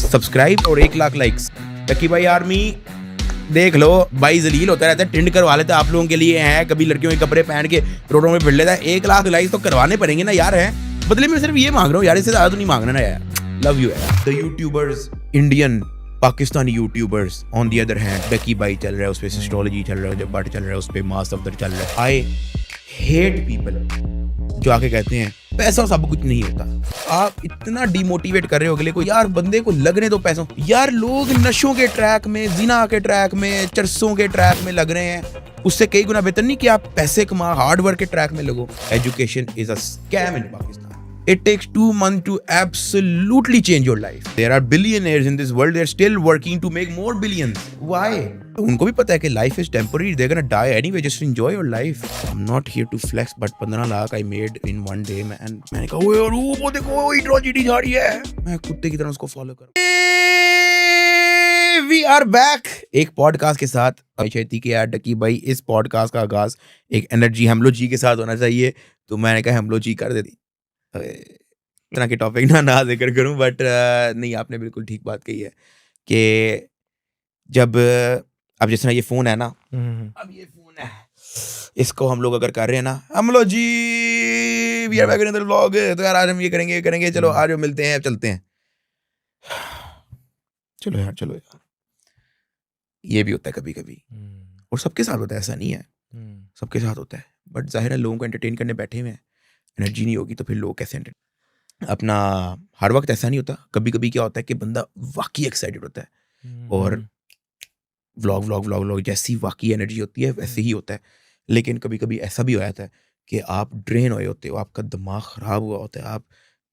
Subscribe और 1 lakh likes. टकी भाई army देख लो भाई, जलील होता रहता है, टिंड करवा लेते आप लोगों के लिए हैं, कभी लड़कियों के कपड़े पहन के रोडों में फिर लेता है। 1 लाख लाइक्स तो करवाने पड़ेंगे ना यार, है बदले में सिर्फ ये मांग रहा हूँ यार, इससे ज्यादा तो नहीं मांगना ना यार। लव यू यार। The YouTubers, Indian Pakistani YouTubers on the other hand, Ducky भाई चल रहा है उस पे, एस्ट्रोलॉजी चल रहा है, जब बट चल रहा है उस पे, मास अफ्तर चल रहा है। आई हेट पीपल जो आके कहते हैं पैसा सब कुछ नहीं होता। आप इतना डिमोटिवेट कर रहे हो अगले को, यार बंदे को लगने दो पैसों। यार लोग नशों के ट्रैक में, जिना के ट्रैक में, चरसों के ट्रैक में लग रहे हैं, उससे कई गुना बेहतर नहीं कि आप पैसे कमा हार्ड वर्क के ट्रैक में लगो। Education is a scam in Pakistan. It takes 2 months to absolutely change your life. There are billionaires in this world. They're still working to make more billions. Why? उनको भी पता है कि life is temporary. They're gonna die anyway. Just enjoy your life. I'm not here to flex, but 15 lakh I made in one day, man. मैंने कहा ओए यार वो देखो वो ट्रेजेडी जा रही है, मैं कुत्ते की तरह उसको फॉलो करूं। We are back एक पॉडकास्ट के साथ। चाहती कि यार डकी भाई इस पॉडकास्ट का आगाज एक एनर्जी हमलो जी के साथ होना चाहिए, तो मैंने कहा हमलो जी कर देती। इतना के टॉपिक ना जिक्र करूं, बट नहीं, आपने बिल्कुल ठीक बात कही है कि जब अब जिस तरह ये फोन है ना, अब ये फोन है, इसको हम लोग अगर कर रहे हैं ना, हम लोग जी we are back in another vlog, तो यार आज हम ये करेंगे, चलो आज हम मिलते हैं, चलते हैं, चलो यार, ये भी होता है कभी कभी, और सबके साथ होता है, ऐसा नहीं है, सबके साथ होता है, बट जाहिर है लोगों को एंटरटेन करने बैठे हुए हैं, एनर्जी नहीं होगी तो फिर लोग कैसे अपना, हर वक्त ऐसा नहीं होता, कभी कभी क्या होता है कि बंदा वाकई एक्साइटेड होता है और व्लॉग जैसी वाकई एनर्जी होती है वैसे ही होता है, लेकिन कभी कभी ऐसा भी हो जाता है कि आप ड्रेन हुए होते हो, आपका दिमाग ख़राब हुआ होता है, आप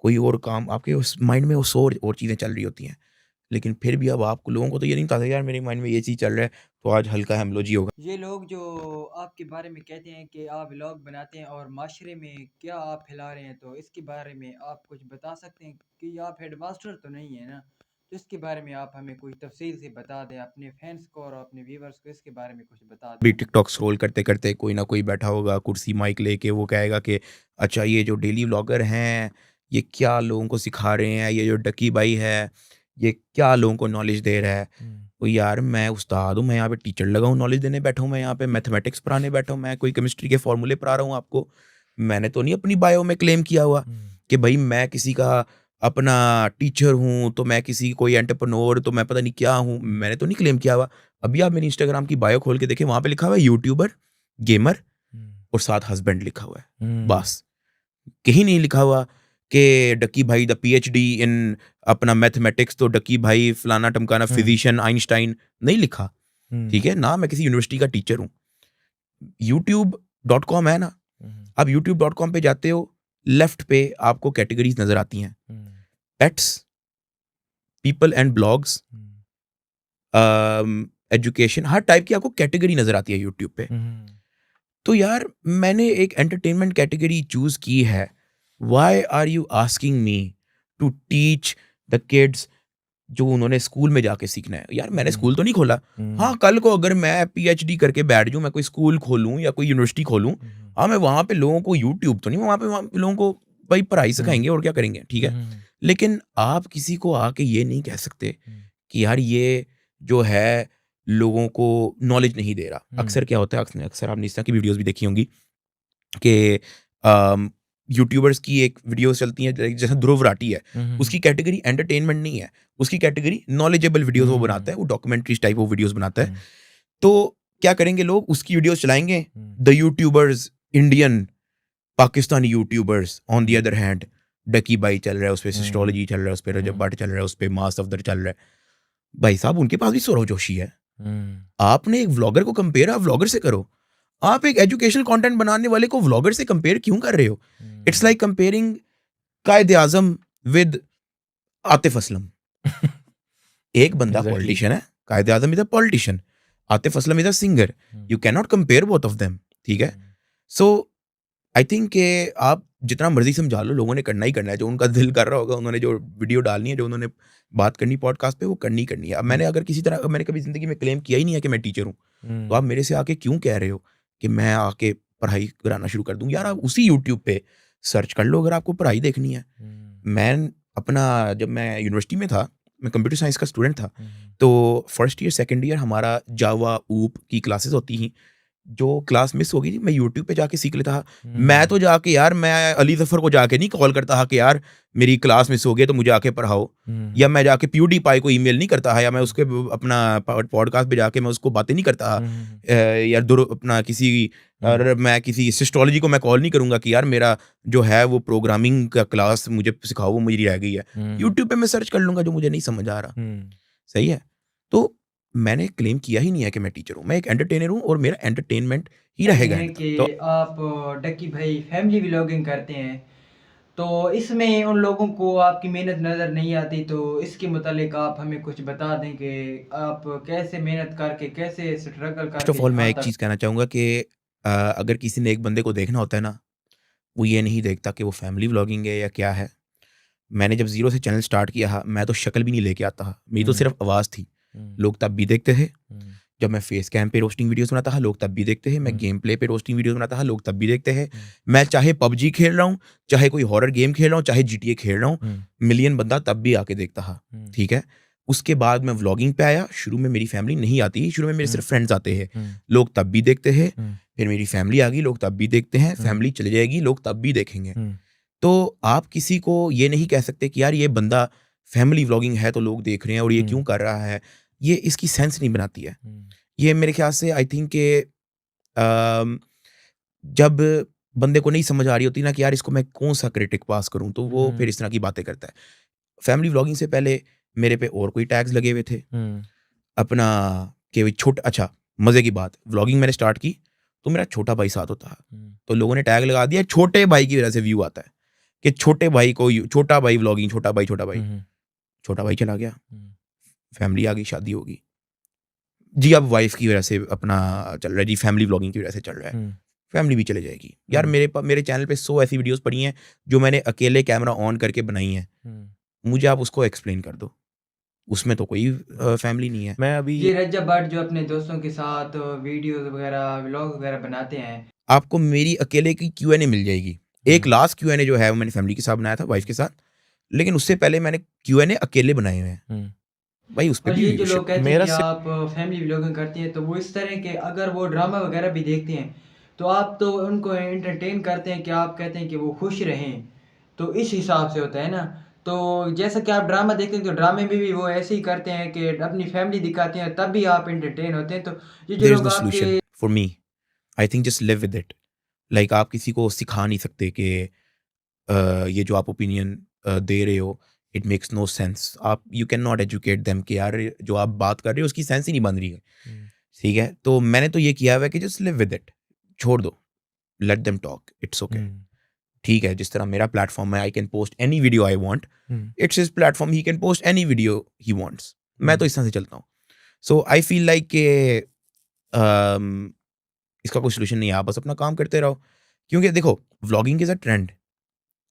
कोई और काम, आपके उस माइंड में उस और चीज़ें चल रही होती हैं, लेकिन फिर भी अब आपको लोगों को तो ये नहीं पता यार मेरे माइंड में ये चीज़ चल रहा है, तो आज हल्का हेमोलॉजी होगा। ये लोग जो आपके बारे में कहते हैं कि आप व्लॉग बनाते हैं और माशरे में क्या आप फैला रहे हैं, तो इसके बारे में आप कुछ बता सकते हैं कि आप हेडमास्टर तो नहीं है ना, तो इसके बारे में आप हमें कुछ तफसील से बता दें, अपने फैंस को और अपने व्यूवर्स को इसके बारे में कुछ बता भी दें। टिकटॉक स्क्रॉल करते करते कोई ना कोई बैठा होगा कुर्सी माइक लेके, वो कहेगा कि अच्छा ये जो डेली व्लॉगर हैं ये क्या लोगों को सिखा रहे हैं, ये जो डकी भाई है ये क्या लोगों को नॉलेज दे रहा है। तो यार मैं उस्ताद हूँ, मैं यहाँ पे टीचर लगा हूँ, नॉलेज देने बैठा हूँ, मैं यहाँ पे मैथमेटिक्स पढ़ाने बैठा हूँ, मैं कोई केमिस्ट्री के फॉर्मूले पढ़ा रहा हूँ आपको। मैंने तो नहीं अपनी बायो में क्लेम किया हुआ कि भाई मैं किसी का अपना टीचर हूँ, तो मैं किसी कोई एंटरप्रेन्योर, तो मैं पता नहीं क्या हूँ, मैंने तो नहीं क्लेम किया हुआ। अभी आप मेरी इंस्टाग्राम की बायो खोल के देखें, वहां पे लिखा हुआ है यूट्यूबर, गेमर और साथ हस्बैंड लिखा हुआ है, बस। कहीं नहीं लिखा हुआ कि डकी भाई द पीएचडी इन अपना मैथमेटिक्स, तो डकी भाई फलाना टमकाना फिजिशियन आइंस्टाइन, नहीं लिखा, ठीक है ना, मैं किसी यूनिवर्सिटी का टीचर हूँ। youtube.com है ना, आप youtube.com पे जाते हो, लेफ्ट पे आपको कैटेगरीज नजर आती हैं, pets, people and blogs, education, her type की आपको कैटेगरी नजर आती है यूट्यूब पे। तो यार मैंने एक एंटरटेनमेंट कैटेगरी चूज की है। Why are you asking me to teach the kids जो उन्होंने स्कूल में जाके सीखना है? यार मैंने स्कूल तो नहीं खोला। हाँ, कल को अगर मैं पीएचडी करके बैठ जाऊं, मैं कोई स्कूल खोलूं या कोई यूनिवर्सिटी खोलूं, हाँ मैं वहां पे लोगों को, यूट्यूब तो नहीं, वहां पे लोगों को भाई पढ़ाई सिखाएंगे और क्या करेंगे, ठीक है। लेकिन आप किसी को आके ये नहीं कह सकते कि यार ये जो है लोगों को नॉलेज नहीं दे रहा। अक्सर क्या होता है, अक्सर आपने इस तरह की वीडियोस भी देखी होंगी कि यूट्यूबर्स की एक वीडियोस चलती हैं, जैसे ध्रुव राठी है, उसकी कैटेगरी एंटरटेनमेंट नहीं है, उसकी कैटेगरी नॉलेजेबल वीडियोस वो बनाता है, वो डॉक्यूमेंट्रीज टाइप वो वीडियोस बनाता है। तो क्या करेंगे लोग, उसकी वीडियोस चलाएंगे। The YouTubers, Indian Pakistani YouTubers on the other hand, Ducky भाई चल रहा है उस पर, एस्ट्रोलॉजी चल रहा है उस पर, रजब बट चल रहा है उस पर, मास अफ्तर चल रहा है। भाई साहब उनके पास भी सौरव जोशी है। आपने एक व्लॉगर को कंपेयर आप व्लॉगर से करो, आप एक एजुकेशनल कंटेंट बनाने वाले को व्लॉगर से कंपेयर क्यों कर रहे हो? इट्स लाइक कंपेयरिंग कायदे आजम विद आतिफ असलम। एक बंदा पॉलिटिशियन है, Quaid e Azam is a politician, Atif Aslam is a singer, you can not compare both of them, ठीक है। सो आई थिंक कि आप जितना मर्जी समझा लो, लोगों ने करना ही करना है, जो उनका दिल कर रहा होगा, उन्होंने जो वीडियो डालनी है, जो उन्होंने बात करनी पॉडकास्ट पे, वो करनी करनी है। अब मैंने अगर किसी तरह, मैंने कभी जिंदगी में क्लेम किया ही नहीं है कि मैं टीचर हूँ, तो आप मेरे से आके क्यों कह रहे हो कि मैं आके पढ़ाई कराना शुरू कर दूं? यार आप उसी यूट्यूब पे सर्च कर लो अगर आपको पढ़ाई देखनी है। मैं अपना, जब मैं यूनिवर्सिटी में था मैं कंप्यूटर साइंस का स्टूडेंट था, तो फर्स्ट ईयर सेकंड ईयर हमारा जावा ऊप की क्लासेस होती थी। जो क्लास मिस हो गई थी मैं यूट्यूब पे जाके सीख लेता था। मैं तो जाके यार मैं अली जफर को जाके नहीं कॉल करता था कि यार मेरी क्लास मिस हो गई तो मुझे आके पढ़ाओ, या मैं जाके प्यूडी पाई को ईमेल नहीं करता है, या मैं उसके अपना पॉडकास्ट पे जाके मैं उसको बातें नहीं करता या अपना किसी और मैं किसी सिस्टोलॉजी को मैं कॉल नहीं करूंगा कि यार मेरा जो है वो प्रोग्रामिंग का क्लास मुझे सिखाओ, वो मुझे रह गई है। यूट्यूब पे मैं सर्च कर लूंगा जो मुझे नहीं समझ आ रहा। सही है। तो मैंने क्लेम किया ही नहीं है कि मैं टीचर हूँ, मैं एक एंटरटेनर हूँ और मेरा एंटरटेनमेंट ही कहते रहेगा हैं एंड तक। कि तो आप डक्की भाई फैमिली व्लॉगिंग करते हैं, तो इसमें उन लोगों को आपकी मेहनत नज़र नहीं आती, तो इसके मुतालिक आप हमें कुछ बता दें कि आप कैसे मेहनत करके, कैसे स्ट्रगल फर्स्ट ऑफ करके ऑल मैं यहाँ एक तक। चीज़ कहना चाहूँगा कि अगर किसी ने एक बंदे को देखना होता है ना, वो ये नहीं देखता कि वो फैमिली व्लॉगिंग है या क्या है। मैंने जब ज़ीरो से चैनल स्टार्ट किया था, मैं तो शक्ल भी नहीं लेके आता था, मेरी तो सिर्फ आवाज़ थी। लोग तब भी देखते थे। जब मैं फेस कैम पे रोस्टिंग वीडियोस बनाता था, लोग तब भी देखते हैं। मैं गेम प्ले पे रोस्टिंग वीडियोस बनाता था, लोग तब भी देखते हैं। मैं चाहे पबजी खेल रहा हूँ, चाहे कोई हॉरर गेम खेल रहा हूँ, चाहे जीटीए खेल रहा हूँ, मिलियन बंदा तब भी आके देखता था। ठीक है। उसके बाद मैं व्लॉगिंग पे आया। शुरू में मेरी फैमिली नहीं आती थी, शुरू में मेरे सिर्फ फ्रेंड्स आते हैं, लोग तब भी देखते हैं। फिर मेरी फैमिली आ गई, लोग तब भी देखते हैं। फैमिली चली जाएगी, लोग तब भी देखेंगे। तो आप किसी को ये नहीं कह सकते कि यार ये बंदा फैमिली व्लॉगिंग है तो लोग देख रहे हैं और ये क्यों कर रहा है। ये इसकी सेंस नहीं बनाती है। ये मेरे ख्याल से आई थिंक के जब बंदे को नहीं समझ आ रही होती ना कि यार इसको मैं कौन सा क्रिटिक पास करूं, तो वो फिर इस तरह की बातें करता है। फैमिली व्लॉगिंग से पहले मेरे पे और कोई टैग्स लगे हुए थे अपना कि छोटा, अच्छा मजे की बात, व्लॉगिंग मैंने स्टार्ट की तो मेरा छोटा भाई साथ होता है, तो लोगों ने टैग लगा दिया छोटे भाई की वजह से व्यू आता है कि छोटे भाई को छोटा भाई व्लॉगिंग, छोटा भाई छोटा भाई। छोटा भाई चला गया, फैमिली आ गई, शादी होगी जी, अब वाइफ की वजह से अपना चल रहा है जी, फैमिली व्लॉगिंग की वजह से चल रहा है, फैमिली भी चले जाएगी। यार मेरे चैनल पे 100 ऐसी वीडियोस पड़ी हैं जो मैंने अकेले कैमरा ऑन करके बनाई हैं, मुझे आप उसको एक्सप्लेन कर दो, उसमें तो कोई फैमिली नहीं है। मैं अभी ये रजब भट्ट जो अपने दोस्तों के साथ वीडियोस वगैरह व्लॉग वगैरह बनाते हैं। आपको मेरी अकेले की Q&A मिल जाएगी। एक लास्ट Q&A जो है वो मैंने फैमिली के साथ बनाया था, वाइफ के साथ, लेकिन उससे पहले मैंने Q&A अकेले बनाए हुए हैं भाई, उस पे और भी ये जो व्यूअरशिप लोग कहते हैं मेरा कि आप फैमिली व्लॉगिंग करते हैं, तो वो इस तरह के अगर वो ड्रामा वगैरह भी देखते हैं, तो आप तो उनको एंटरटेन करते हैं कि आप कहते हैं कि वो खुश रहें, तो इस हिसाब से होता है ना। तो जैसा कि आप ड्रामा देखते हैं, तो ड्रामे में भी वो ऐसे ही करते हैं कि अपनी फैमिली दिखाते हैं, तब भी आप एंटरटेन होते हैं। तो ये जो देयर इज लोग नो आपके। Solution for me, I think just live with it. Like आप किसी को सिखा नहीं सकते कि ये जो आप ओपिनियन दे रहे हो इट मेक्स नो सेंस। आप you can not educate them कि यार जो आप बात कर रहे हो उसकी सेंस ही नहीं बन रही है। ठीक है, तो मैंने तो ये किया हुआ है कि जस्ट लिव विद इट, छोड़ दो, let them talk, it's okay. ठीक है, जिस तरह मेरा प्लेटफॉर्म है, I can post any video I want, it's his platform, he can post any video he wants. मैं तो इस तरह से चलता हूँ। सो आई फील लाइक कि इसका कोई सोल्यूशन नहीं है, आप बस अपना काम करते रहो। क्योंकि देखो vlogging is a trend,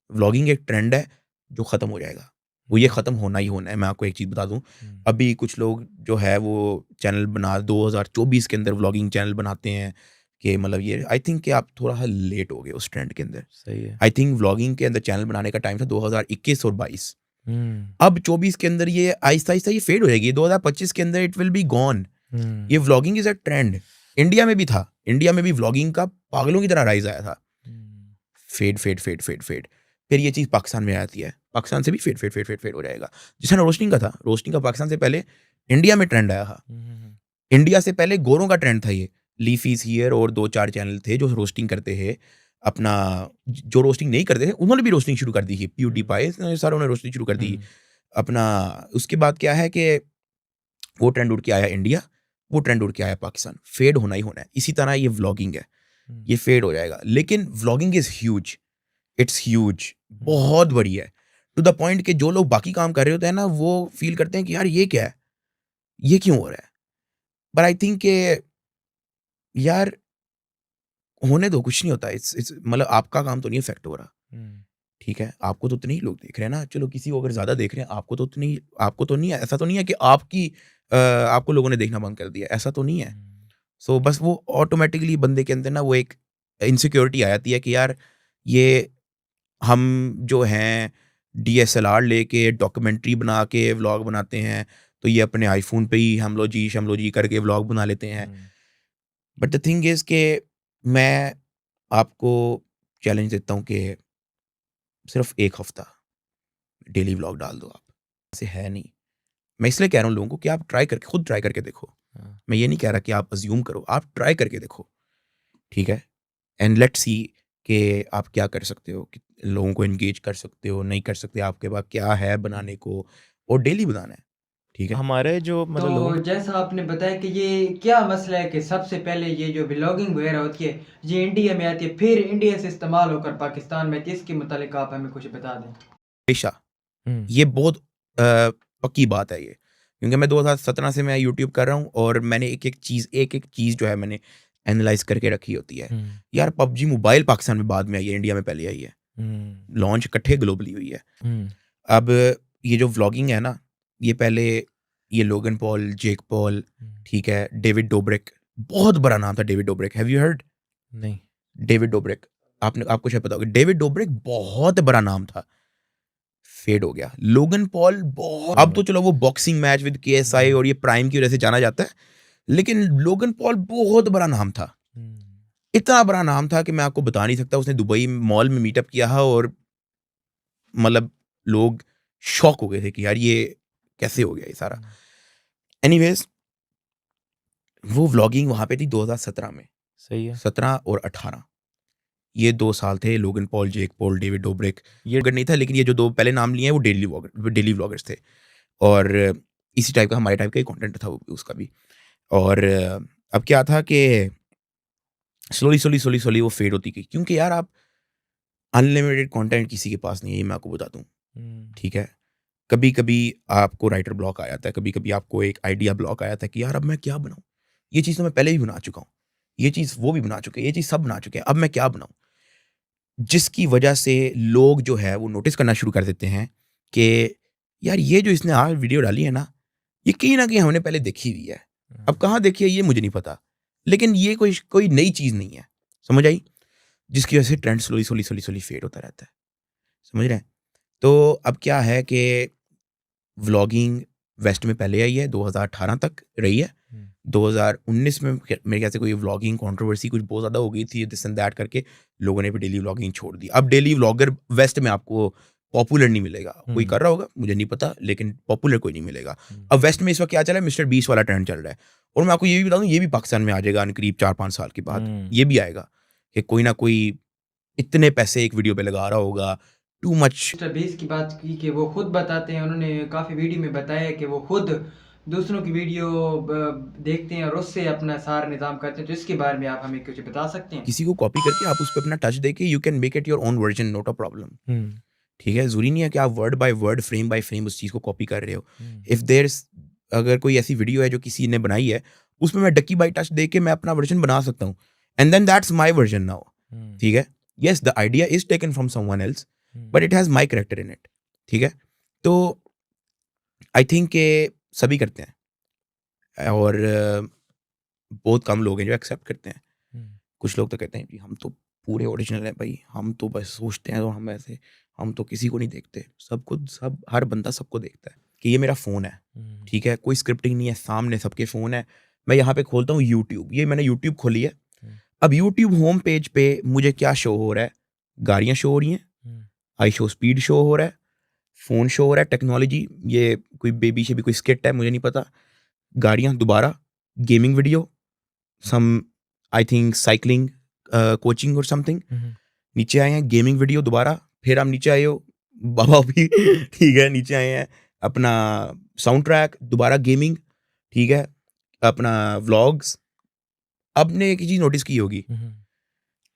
vlogging एक ट्रेंड है जो ख़त्म हो जाएगा, वो ये ख़त्म होना ही होना है। मैं आपको एक चीज़ बता दूं, अभी कुछ लोग जो है वो चैनल बना 2024 के अंदर व्लॉगिंग चैनल बनाते हैं कि मतलब ये, आई थिंक कि आप थोड़ा सा लेट हो गए उस ट्रेंड के अंदर। सही है। आई थिंक व्लॉगिंग के अंदर चैनल बनाने का टाइम था 2021 और 22। अब 24 के अंदर ये आहिस्ता आहिस्ता ये फेड हो जाएगी, 2025 के अंदर इट विल बी गॉन। ये vlogging is a trend, India में भी था, इंडिया में भी व्लॉगिंग का पागलों की तरह राइज आया था। Fade fade fade fade fade, फिर ये चीज़ पाकिस्तान में आती है, पाकिस्तान से भी fade fade fade fade fade हो जाएगा। जिस तरह रोस्टिंग का था, रोस्टिंग का पाकिस्तान से पहले इंडिया में ट्रेंड आया था। इंडिया से पहले गोरों का ट्रेंड था ये, लीफीज हियर और 2-4 चैनल थे जो रोस्टिंग करते हैं अपना, जो रोस्टिंग नहीं करते थे उन्होंने भी रोस्टिंग शुरू कर दी है, प्यूडी पाई सारों ने रोस्टिंग शुरू कर दी अपना। उसके बाद क्या है कि वो ट्रेंड उड़ के आया इंडिया, वो ट्रेंड उड़ के आया पाकिस्तान, फेड होना ही होना है। इसी तरह ये व्लॉगिंग है, ये फेड हो जाएगा, लेकिन vlogging is huge, it's huge, बहुत बड़ी है, टू द पॉइंट कि जो लोग बाकी काम कर रहे होते हैं ना वो फील करते हैं कि यार ये क्या है, ये क्यों हो रहा है। बट आई थिंक कि यार होने दो, कुछ नहीं होता। इट्स मतलब आपका काम तो नहीं इफेक्ट हो रहा। ठीक है, आपको तो उतने ही लोग देख रहे हैं ना, चलो किसी को अगर ज्यादा देख रहे हैं, आपको तो उतनी, आपको तो नहीं है, ऐसा तो नहीं है कि आपकी आपको लोगों ने देखना बंद कर दिया, ऐसा तो नहीं है। सो बस वो ऑटोमेटिकली बंदे के अंदर ना वो एक इनसिक्योरिटी आ जाती है कि यार ये हम जो हैं DSLR लेके डॉक्यूमेंट्री बना के व्लॉग बनाते हैं, तो ये अपने आईफोन पे ही हम लो जी करके व्लॉग बना लेते हैं। बट द थिंग इज़ कि मैं आपको चैलेंज देता हूँ कि सिर्फ 1 हफ्ता डेली व्लॉग डाल दो आप, ऐसे है नहीं। मैं इसलिए कह रहा हूँ लोगों को कि आप खुद ट्राई करके देखो। मैं ये नहीं कह रहा कि आप अज्यूम करो, आप ट्राई करके देखो, ठीक है? एंड लेट्स सी कि आप क्या कर सकते हो, कि लोगों को एंगेज कर सकते हो, नहीं कर सकते, आपके पास क्या है बनाने को, और डेली बनाना है, ठीक है? हमारे जो मतलब लोगों तो जैसा आपने बताया कि ये क्या मसला है कि सबसे पहले ये जो व्लॉगिंग वगैरह होती है, ये इंडिया में आती है, फिर इंडिया से इस्तेमाल होकर पाकिस्तान में आती है, इसके मुतालिक आप हमें कुछ बता दें। हमेशा हुँ, ये बहुत पक्की बात है ये, क्योंकि मैं 2017 से मैं यूट्यूब कर रहा हूँ और मैंने एक-एक चीज़ जो है मैंने एनालाइज़ करके रखी होती है। हुँ, यार पबजी मोबाइल पाकिस्तान में बाद में आई है, इंडिया में पहले आई है। हुँ, लॉन्च इकट्ठे ग्लोबली हुई है। हुँ, अब ये जो व्लॉगिंग है ना, ये पहले ये लोगन पॉल, जेक पॉल, हुँ, ठीक है, डेविड डोब्रिक, बहुत बड़ा नाम था David Dobrik. Have you heard? नहीं। डेविड डोब्रिक, आपको शायद पता होगा। डेविड डोब्रिक बहुत बड़ा नाम था, फेड हो गया। लोगन पॉल बहुत, अब तो चलो वो बॉक्सिंग मैच विद KSI हुँ, और ये प्राइम की वजह से जाना जाता है, लेकिन लोगन पॉल बहुत बड़ा नाम था। हुँ, इतना बड़ा नाम था कि मैं आपको बता नहीं सकता। उसने दुबई मॉल में मीटअप किया है और मतलब लोग शॉक हो गए थे कि यार ये कैसे हो गया ये सारा। हुँ, एनीवेज, वो व्लॉगिंग वहाँ पे थी 2017 में। सही है। 17 और 18 ये 2 साल थे। Logan Paul, Jake Paul, David Dobrik, ये अगर नहीं था, लेकिन ये जो 2 पहले नाम लिए हैं वो डेली व्लॉगर्स थे। और इसी टाइप का हमारे टाइप का ही कंटेंट था वो उसका भी। और अब क्या था कि स्लोली वो फेड होती गई, क्योंकि यार आप अनलिमिटेड कंटेंट किसी के पास नहीं है, ये मैं आपको बता दूँ, हुँ, ठीक है? कभी-कभी आपको राइटर ब्लॉक आ जाता है, कभी-कभी आपको एक आइडिया ब्लॉक आ जाता है कि यार अब मैं क्या बनाऊँ? ये चीज़ तो मैं पहले भी बना चुका हूँ। ये चीज़ वो भी बना चुके हैं, ये चीज़ सब बना चुके हैं, अब मैं क्या बनाऊँ? जिसकी वजह से लोग जो है वो नोटिस करना शुरू कर देते हैं कि यार ये जो इसने आज वीडियो डाली है ना, ये कहीं न कहीं हमने पहले देखी हुई है। अब हुँ, कहाँ देखी है ये मुझे नहीं पता। लेकिन ये कोई कोई नई चीज़ नहीं है। समझ आई? जिसकी वजह से ट्रेंड स्लोली फेड होता रहता है। समझ रहे हैं? तो अब क्या है कि व्लॉगिंग वेस्ट में पहले आई है, 2018 तक रही है। हुँ, 2019 में मेरे ख्याल से कोई व्लॉगिंग कंट्रोवर्सी कुछ बहुत ज़्यादा हो गई थी, दिस एंड दैट करके लोगों ने भी डेली व्लॉगिंग छोड़ दी। अब डेली व्लॉगर वेस्ट में आपको पॉपुलर नहीं मिलेगा। कोई हुँ, कर रहा होगा, मुझे नहीं पता, लेकिन पॉपुलर कोई नहीं मिलेगा। हुँ, अब वेस्ट में इस वक़्त क्या चल रहा है, मिस्टर बीस्ट वाला ट्रेंड चल रहा है। और मैं आपको ये भी बता दूँ, ये भी पाकिस्तान में आ जाएगा करीब 4-5 साल के बाद। हुँ, ये भी आएगा कि कोई ना कोई इतने पैसे एक वीडियो पे लगा रहा होगा, टू मच। मिस्टर बीस की बात की कि वो खुद बताते हैं, उन्होंने काफ़ी वीडियो में बताया कि वो खुद दूसरों की वीडियो देखते हैं और उससे अपना सारा निज़ाम करते हैं, तो इसके बारे में आप हमें कुछ बता सकते हैं? किसी को कॉपी करके आप उस पे अपना टच देके you can make it your own version, not a problem. हुँ, ठीक है? ज़रूरी नहीं है कि आप word by word, frame by frame उस चीज़ को कॉपी कर रहे हो। हुँ, इफ देयर इज़, अगर कोई ऐसी वीडियो है जो किसी ने बनाई है, उसमें मैं डक्की बाय टच देके मैं अपना वर्ज़न बना सकता हूँ, and then that's my version now. हुँ, ठीक है? Yes, the idea is taken from someone else, hmm, but it has my character in it. ठीक है? तो आई थिंक के सभी करते हैं, और बहुत कम लोग हैं जो एक्सेप्ट करते हैं। हुँ, कुछ लोग तो कहते हैं कि हम तो पूरे ओरिजिनल हैं भाई, हम तो बस सोचते हैं और हम ऐसे, हम तो किसी को नहीं देखते। सब हर बंदा सबको देखता है कि ये मेरा फ़ोन है, हुँ, ठीक है? कोई स्क्रिप्टिंग नहीं है, सामने सबके फ़ोन है। मैं यहाँ पे खोलता हूँ यूट्यूब, ये मैंने यूट्यूब खोली है। हुँ, अब यूट्यूब होम पेज पे मुझे क्या शो हो रहा है? गाड़ियाँ शो हो रही हैं, हुँ, आई शो स्पीड शो हो रहा है, फ़ोन शो हो रहा है, टेक्नोलॉजी, ये कोई बेबी-शेबी कोई स्किट है, मुझे नहीं पता। गाड़ियाँ दोबारा, gaming video, some I think cycling coaching और समथिंग। हुँ, नीचे आए हैं गेमिंग वीडियो दोबारा, फिर आप नीचे आए हो बाबा भी ठीक है, नीचे आए हैं अपना साउंड ट्रैक, दोबारा गेमिंग, ठीक है, अपना व्लॉग्स। आपने एक चीज़ नोटिस की होगी, हुँ,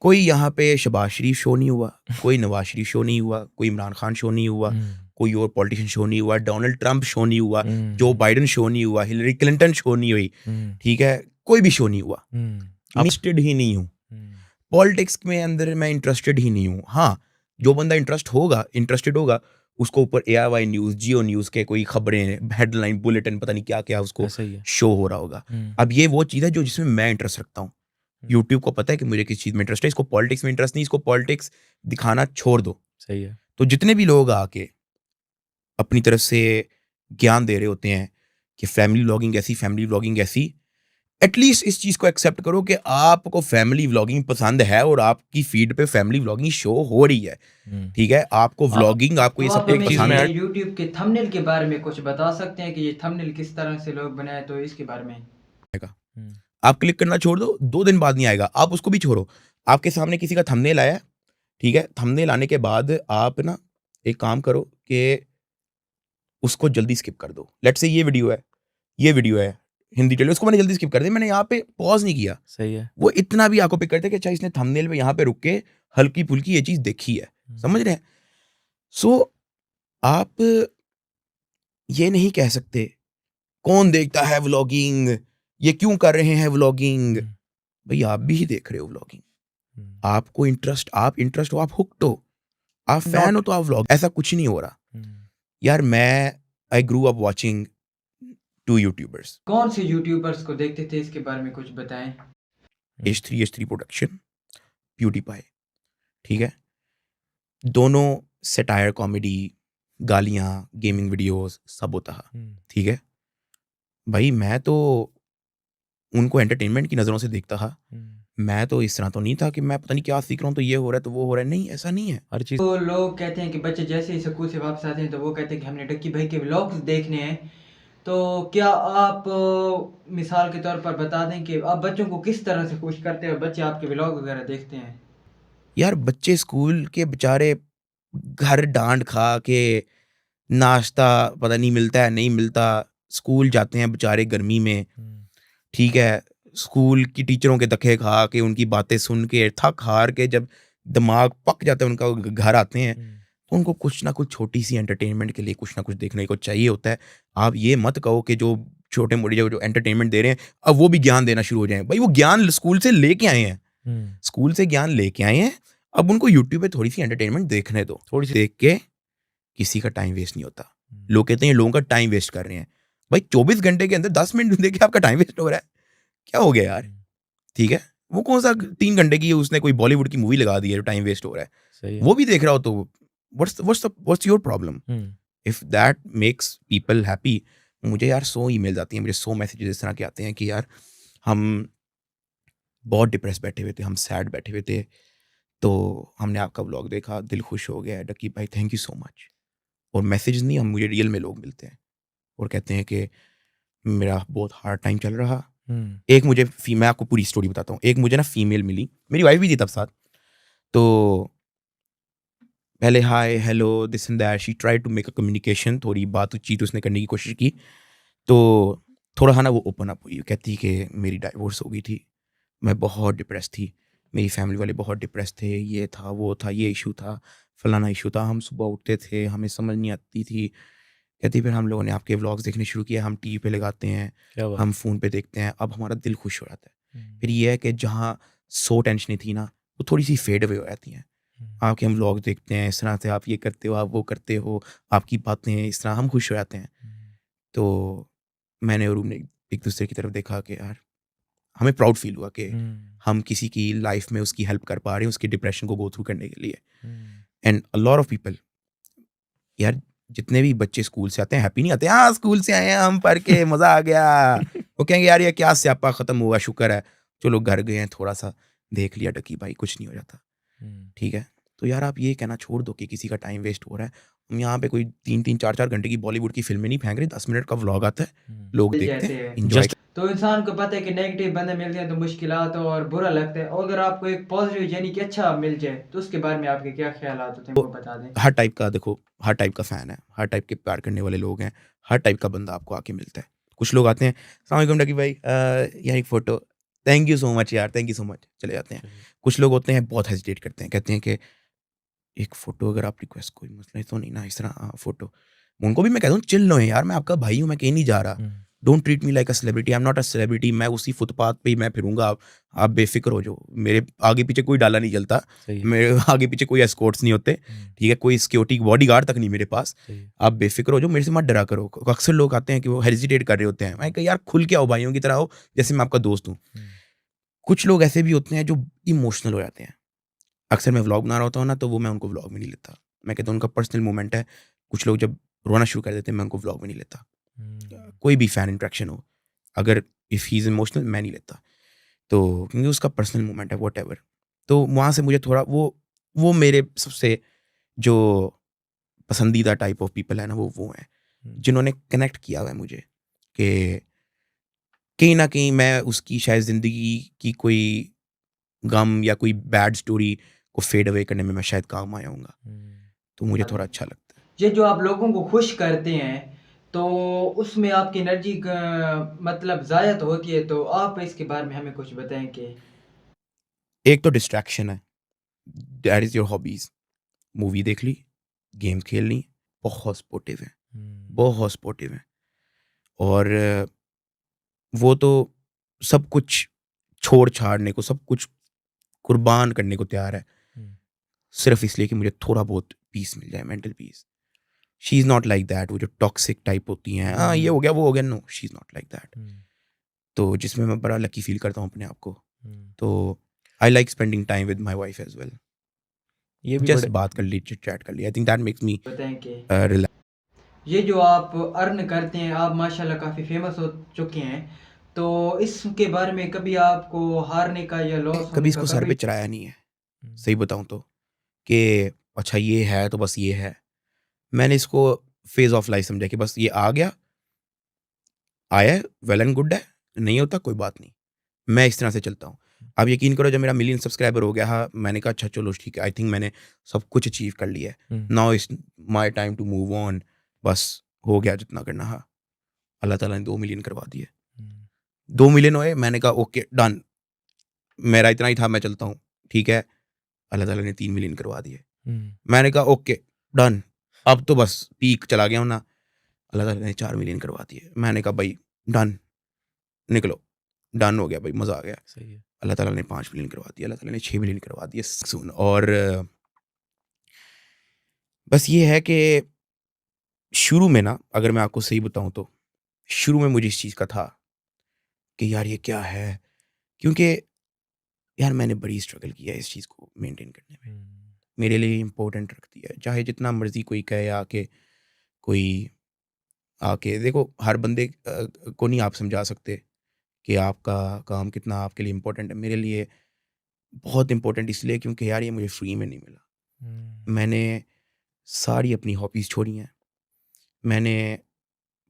कोई यहाँ पे शहबाज शरीफ शो नहीं हुआ, कोई नवाज शरीफ शो नहीं हुआ, कोई इमरान खान शो नहीं हुआ, हुँ, कोई और पॉलिटिशियन शो नहीं हुआ, डोनाल्ड ट्रंप शो नहीं हुआ, जो हुँ, बाइडेन शो नहीं हुआ, हिलरी क्लिंटन शो नहीं हुई, हुँ, ठीक है, कोई भी शो नहीं हुआ। हुँ, इंटरेस्टेड ही नहीं हूँ हुँ, पॉलिटिक्स में, अंदर मैं इंटरेस्टेड ही नहीं हूँ। हाँ, जो बंदा इंटरेस्टेड होगा, उसको ऊपर AIY न्यूज़, जियो न्यूज़ के कोई खबरें, हेडलाइन, बुलेटिन, पता नहीं क्या-क्या उसको ऐसा ही है। शो हो रहा होगा। हुँ, अब ये वो चीज़ है जो जिसमें मैं इंटरेस्ट रखता हूँ। हुँ, यूट्यूब को पता है कि मुझे किस चीज़ में इंटरेस्ट है, इसको पॉलिटिक्स में इंटरेस्ट नहीं, इसको पॉलिटिक्स दिखाना छोड़ दो। सही है। तो जितने भी लोग आके अपनी तरफ से ज्ञान दे रहे होते हैं कि फैमिली व्लॉगिंग ऐसी, फैमिली व्लॉगिंग ऐसी, एटलीस्ट इस चीज़ को एक्सेप्ट करो कि आपको फैमिली व्लॉगिंग पसंद है और आपकी फीड पे फैमिली व्लॉगिंग शो हो रही है, हम्म, ठीक है? आपको व्लॉगिंग, आपको तो ये सब आप कुछ एक हमें चीज पसंद मैं ये है। यूट्यूब के थंबनेल के बारे में कुछ बता सकते हैं कि ये थंबनेल किस तरह से लोग बनाए, तो इसके बारे में। हम्म, आप क्लिक करना छोड़ दो, 2 दिन बाद नहीं आएगा, आप उसको भी छोड़ो। आपके सामने किसी का थंबनेल आया है, ठीक है? थंबनेल आने के बाद आप ना एक काम करो कि उसको जल्दी स्किप कर दो। लेट्स से ये वीडियो है, हिंदी ट्रेलर, उसको मैंने जल्दी स्किप कर दिया, मैंने यहाँ पे पॉज़ नहीं किया। सही है। वो इतना भी आँखों पे करते हैं कि अच्छा इसने थंबनेल पे यहाँ पे रुक के हल्की-फुल्की ये चीज़ देखी है, समझ रहे हैं? सो आप ये नहीं कह सकते, कौन देखता है व्लॉगिंग? ये क्यों कर रहे हैं व्लॉगिंग? हम्म, भई आप भी देख रहे हो व्लॉगिंग। हम्म, आपको इंटरेस्ट हो, आप हुक्ड हो, आप फैन हो Not- तो आप व्लॉग, ऐसा कुछ नहीं हो रहा। हम्म, यार आई ग्रू अप वाचिंग 2 यूट्यूबर्स, कौन से यूट्यूबर्स को देखते थे, इसके बारे में कुछ बताएं। H3 प्रोडक्शन, प्यूडीपाई, ठीक है? दोनों सैटायर कॉमेडी, गालियाँ, गेमिंग वीडियोज़ सब होता है, हम्म, ठीक है? भाई मैं तो उनको एंटरटेनमेंट की नज़रों से देखता था। हम्म, मैं तो इस तरह तो नहीं था कि मैं पता नहीं क्या सीख रहा हूँ, तो ये हो रहा है, तो वो हो रहा है। नहीं, ऐसा नहीं है। हर चीज। तो लोग कहते हैं कि बच्चे जैसे ही स्कूल से वापस आते हैं तो वो कहते हैं कि हमने डक्की भाई के व्लॉग्स देखने हैं। तो क्या आप मिसाल के तौर पर बता दें कि आप बच्चों को किस तरह से खुश करते हैं और बच्चे आपके व्लॉग वगैरह देखते हैं। यार बच्चे स्कूल के बेचारे घर डांट खा के, नाश्ता पता नहीं मिलता है, नहीं मिलता, स्कूल जाते हैं बेचारे गर्मी में, हम्म, ठीक है? स्कूल की टीचरों के धक्के खा के, उनकी बातें सुन के, थक हार के जब दिमाग पक जाता है उनका, वो घर आते हैं, हम्म, तो उनको कुछ ना कुछ छोटी-सी एंटरटेनमेंट के लिए कुछ ना कुछ देखने को चाहिए होता है। आप ये मत कहो कि जो छोटे-मोटे जो एंटरटेनमेंट दे रहे हैं, अब वो भी ज्ञान देना शुरू हो जाएँ। भई वो ज्ञान स्कूल से लेके आए हैं, हम्म, स्कूल से ज्ञान लेके आए हैं, अब उनको यूट्यूब पे थोड़ी-सी एंटरटेनमेंट देखने दो। थोड़ी सी। देख के किसी का टाइम वेस्ट नहीं होता। हम्म, लोग कहते हैं लोगों का टाइम वेस्ट कर रहे हैं। भाई 24 घंटे के अंदर 10 मिनट देख के आपका टाइम वेस्ट हो रहा है, क्या हो गया यार? हम्म, ठीक है? वो कौन-सा 3 घंटे की उसने कोई बॉलीवुड की मूवी लगा दी है, जो टाइम वेस्ट हो रहा है। सही है। वो भी देख रहा हो तो what's your problem? Hmm, if that makes people happy. मुझे यार 100 ईमेल्स आती हैं, मुझे 100 मैसेजेस इस तरह के आते हैं कि यार हम बहुत डिप्रेस बैठे हुए थे, हम सैड बैठे हुए थे, तो हमने आपका व्लॉग देखा, दिल खुश हो गया, डक्की भाई थैंक यू सो मच। और मैसेजेस नहीं, हम मुझे रियल में लोग मिलते हैं और कहते हैं कि मेरा बहुत हार्ड टाइम चल रहा। हम्म, एक मुझे मैं आपको पूरी स्टोरी बताता हूँ। एक मुझे ना फीमेल मिली, मेरी वाइफ भी थी तब साथ। तो पहले hi, hello, this and that, she tried to make a communication, थोड़ी बातचीत उसने करने की कोशिश की। तो थोड़ा सा ना वो ओपन अप हुई, कहती कि मेरी डाइवोर्स हो गई थी, मैं बहुत डिप्रेस थी, मेरी फैमिली वाले बहुत डिप्रेस थे, ये था, वो था, ये इशू था, फलाना इशू था, हम सुबह उठते थे, हमें समझ नहीं आती थी। कहती फिर हम लोगों ने आपके व्लॉग्स देखने शुरू किए, हम टीवी पे लगाते हैं, क्या बात। हम फ़ोन पे देखते हैं, अब हमारा दिल खुश हो जाता है। हम्म, फिर ये है कि जहाँ 100 टेंशनें थी ना, वो थोड़ी-सी फेड अवे हो जाती हैं। हम्म, आपके हम व्लॉग देखते हैं, इस तरह से आप ये करते हो, आप वो करते हो, आपकी बातें इस तरह, हम खुश हो जाते हैं। हम्म, तो मैंने और उन्होंने एक-दूसरे की तरफ देखा कि यार हमें प्राउड फ़ील हुआ कि हम्म, हम किसी की लाइफ़ में उसकी हेल्प कर पा रहे हैं, उसके डिप्रेशन को गो थ्रू करने के लिए। Hmm, and a lot of people, यार जितने भी बच्चे स्कूल से आते हैं हैप्पी नहीं आते, हाँ स्कूल से आए हैं हम पढ़ के मज़ा आ गया। वो कहेंगे यार ये क्या स्यापा ख़त्म हुआ, शुक्र है चलो घर गए हैं, थोड़ा सा देख लिया डकी भाई, कुछ नहीं हो जाता, हम्म, ठीक है? तो यार आप ये कहना छोड़ दो कि किसी का टाइम वेस्ट हो रहा है। हम यहाँ पे कोई 3-3 4-4 घंटे की बॉलीवुड की फ़िल्में नहीं फेंक रहे, 10 मिनट का व्लॉग आता है, हम्म, लोग मिल देखते जाते हैं, हैं। एन्जॉय। जस्ट। तो इंसान को पता है कि नेगेटिव बंदे मिलते हैं तो मुश्किलात और बुरा लगता है, और अगर आपको एक पॉजिटिव यानी कि अच्छा मिल जाए तो उसके बारे में आपके क्या ख्यालात होते हैं, वो बता दें। हर टाइप का देखो, हर टाइप का फ़ैन है, हर टाइप के प्यार करने वाले लोग हैं, हर टाइप का बंदा आपको आके मिलता है। कुछ लोग आते हैं, अस्सलाम वालेकुम डकी भाई, यहाँ एक photo, thank you so much यार, थैंक यू सो मच, चले जाते हैं। चलिए। कुछ लोग होते हैं बहुत हेजिटेट करते हैं, कहते हैं कि एक फ़ोटो अगर आप रिक्वेस्ट, कोई मसला तो नहीं ना, इस तरह फ़ोटो। उनको भी मैं कहता हूँ चिल लो यार, मैं आपका भाई हूँ, मैं कहीं नहीं जा रहा। Hmm, don't treat me like a celebrity, I am not a celebrity, मैं उसी फुटपाथ पे ही मैं फिरूँगा, आप बेफ़िक्र हो जाओ। मेरे आगे पीछे कोई डाला नहीं चलता, सही है। मेरे आगे पीछे कोई एस्कॉर्ट्स नहीं होते, हम्म, ठीक है? कोई सिक्योरिटी बॉडीगार्ड तक नहीं मेरे पास। सही है। आप बेफ़िक्र हो जाओ, मेरे से मत डरा करो। अक्सर लोग आते हैं कि वो हेजिटेट कर रहे होते हैं। मैं कहा यार खुल के आओ, भाइयों की तरह आओ, जैसे मैं आपका दोस्त हूँ। हम्म, कुछ लोग ऐसे भी होते हैं जो इमोशनल हो जाते हैं। अक्सर मैं व्लॉग बना रहा होता हूँ ना, तो वो मैं उनको व्लॉग में नहीं लेता। मैं कहता हूँ उनका पर्सनल मोमेंट है। कुछ लोग जब रोना शुरू कर देते हैं, मैं उनको व्लॉग में नहीं लेता। हम्म, कोई भी फ़ैन इंटरेक्शन हो, अगर इफ़ ही इज़ इमोशनल मैं नहीं लेता। तो क्योंकि उसका पर्सनल मोमेंट है व्हाटएवर। तो वहाँ से मुझे थोड़ा वो मेरे सबसे जो पसंदीदा टाइप ऑफ पीपल है ना वो हैं, हम्म, जिन्होंने कनेक्ट किया हुआ है मुझे कि कहीं न कहीं मैं उसकी शायद ज़िंदगी की कोई गम या कोई बैड स्टोरी को फेड अवे करने में मैं शायद काम आया हूँगा। हम्म, तो मुझे थोड़ा अच्छा लगता है। ये जो आप लोगों को खुश करते हैं, तो उसमें आपकी एनर्जी मतलब ज़ाया तो होती है, तो आप इसके बारे में हमें कुछ बताएँ कि एक तो डिस्ट्रैक्शन है, that is your hobbies. Movie देख ली, गेम्स खेल ली, बहुत स्पोर्टिव हैं, हम्म, बहुत स्पोर्टिव हैं। और वो तो सब कुछ छोड़-छाड़ने को, सब कुछ कुर्बान करने को तैयार है, हम्म, सिर्फ़ इसलिए कि मुझे थोड़ा बहुत पीस मिल जाए, mental peace. She is not like that, वो जो टॉक्सिक टाइप होती हैं, हाँ, ये हो गया, वो हो गया, no, she is not like that. हम्म, तो जिसमें मैं बड़ा लकी फ़ील करता हूँ अपने आप को। हम्म। तो I like spending time with my wife as well. ये भी जस्ट बड़े बात कर ली, चिट-चैट कर ली। I think that makes me बताएँ कि रिलैक्स। ये जो आप अर्न करते हैं, आप माशाल्लाह काफ़ी फ़ेमस हो चुके हैं, तो इसके बारे में कभी आपको हारने का या लॉस कभी होने का इसको सर कभी पे चढ़ाया नहीं है, हम्म, सही बताऊँ तो, कि अच्छा ये है तो बस ये है। मैंने इसको फ़ेज़ ऑफ लाइफ़ समझा कि बस ये आ गया, आया है, वेल एंड गुड है, नहीं होता कोई बात नहीं। मैं इस तरह से चलता हूँ। आप यकीन करो जब मेरा मिलियन सब्सक्राइबर हो गया, हाँ, मैंने कहा अच्छा चलो ठीक है, आई थिंक मैंने सब कुछ अचीव कर लिया है। Hmm, now it's my time to move on. बस हो गया जितना करना, हाँ। अल्लाह ताला ने 2 मिलियन करवा दिए। हम्म, 2 मिलियन हुए, मैंने कहा ओके डन, मेरा इतना ही था, मैं चलता हूँ, ठीक है। अल्लाह ताला ने 3 मिलियन करवा दिए। हम्म, मैंने कहा ओके डन, अब तो बस पीक चला गया हूँ ना। अल्लाह ताला ने 4 मिलियन करवा दिए। मैंने कहा भाई डन, निकलो, डन हो गया भाई, मज़ा आ गया। सही है। अल्लाह ताला ने 5 मिलियन करवा दिए, अल्लाह ताला ने 6 मिलियन करवा दिए सून। और बस ये है कि शुरू में ना, अगर मैं आपको सही बताऊँ तो, शुरू में मुझे इस चीज़ का था कि यार ये क्या है? क्योंकि यार मैंने बड़ी स्ट्रगल किया है इस चीज़ को मेंटेन करने में। हम्म, मेरे लिए इम्पोर्टेंट रखती है, चाहे जितना मर्ज़ी कोई कहे आके, कोई आके देखो, हर बंदे को नहीं आप समझा सकते कि आपका काम कितना आपके लिए इम्पोर्टेंट है। मेरे लिए बहुत इम्पोर्टेंट इसलिए क्योंकि यार ये मुझे फ्री में नहीं मिला। हम्म, मैंने सारी अपनी हॉबीज़ छोड़ी हैं। मैंने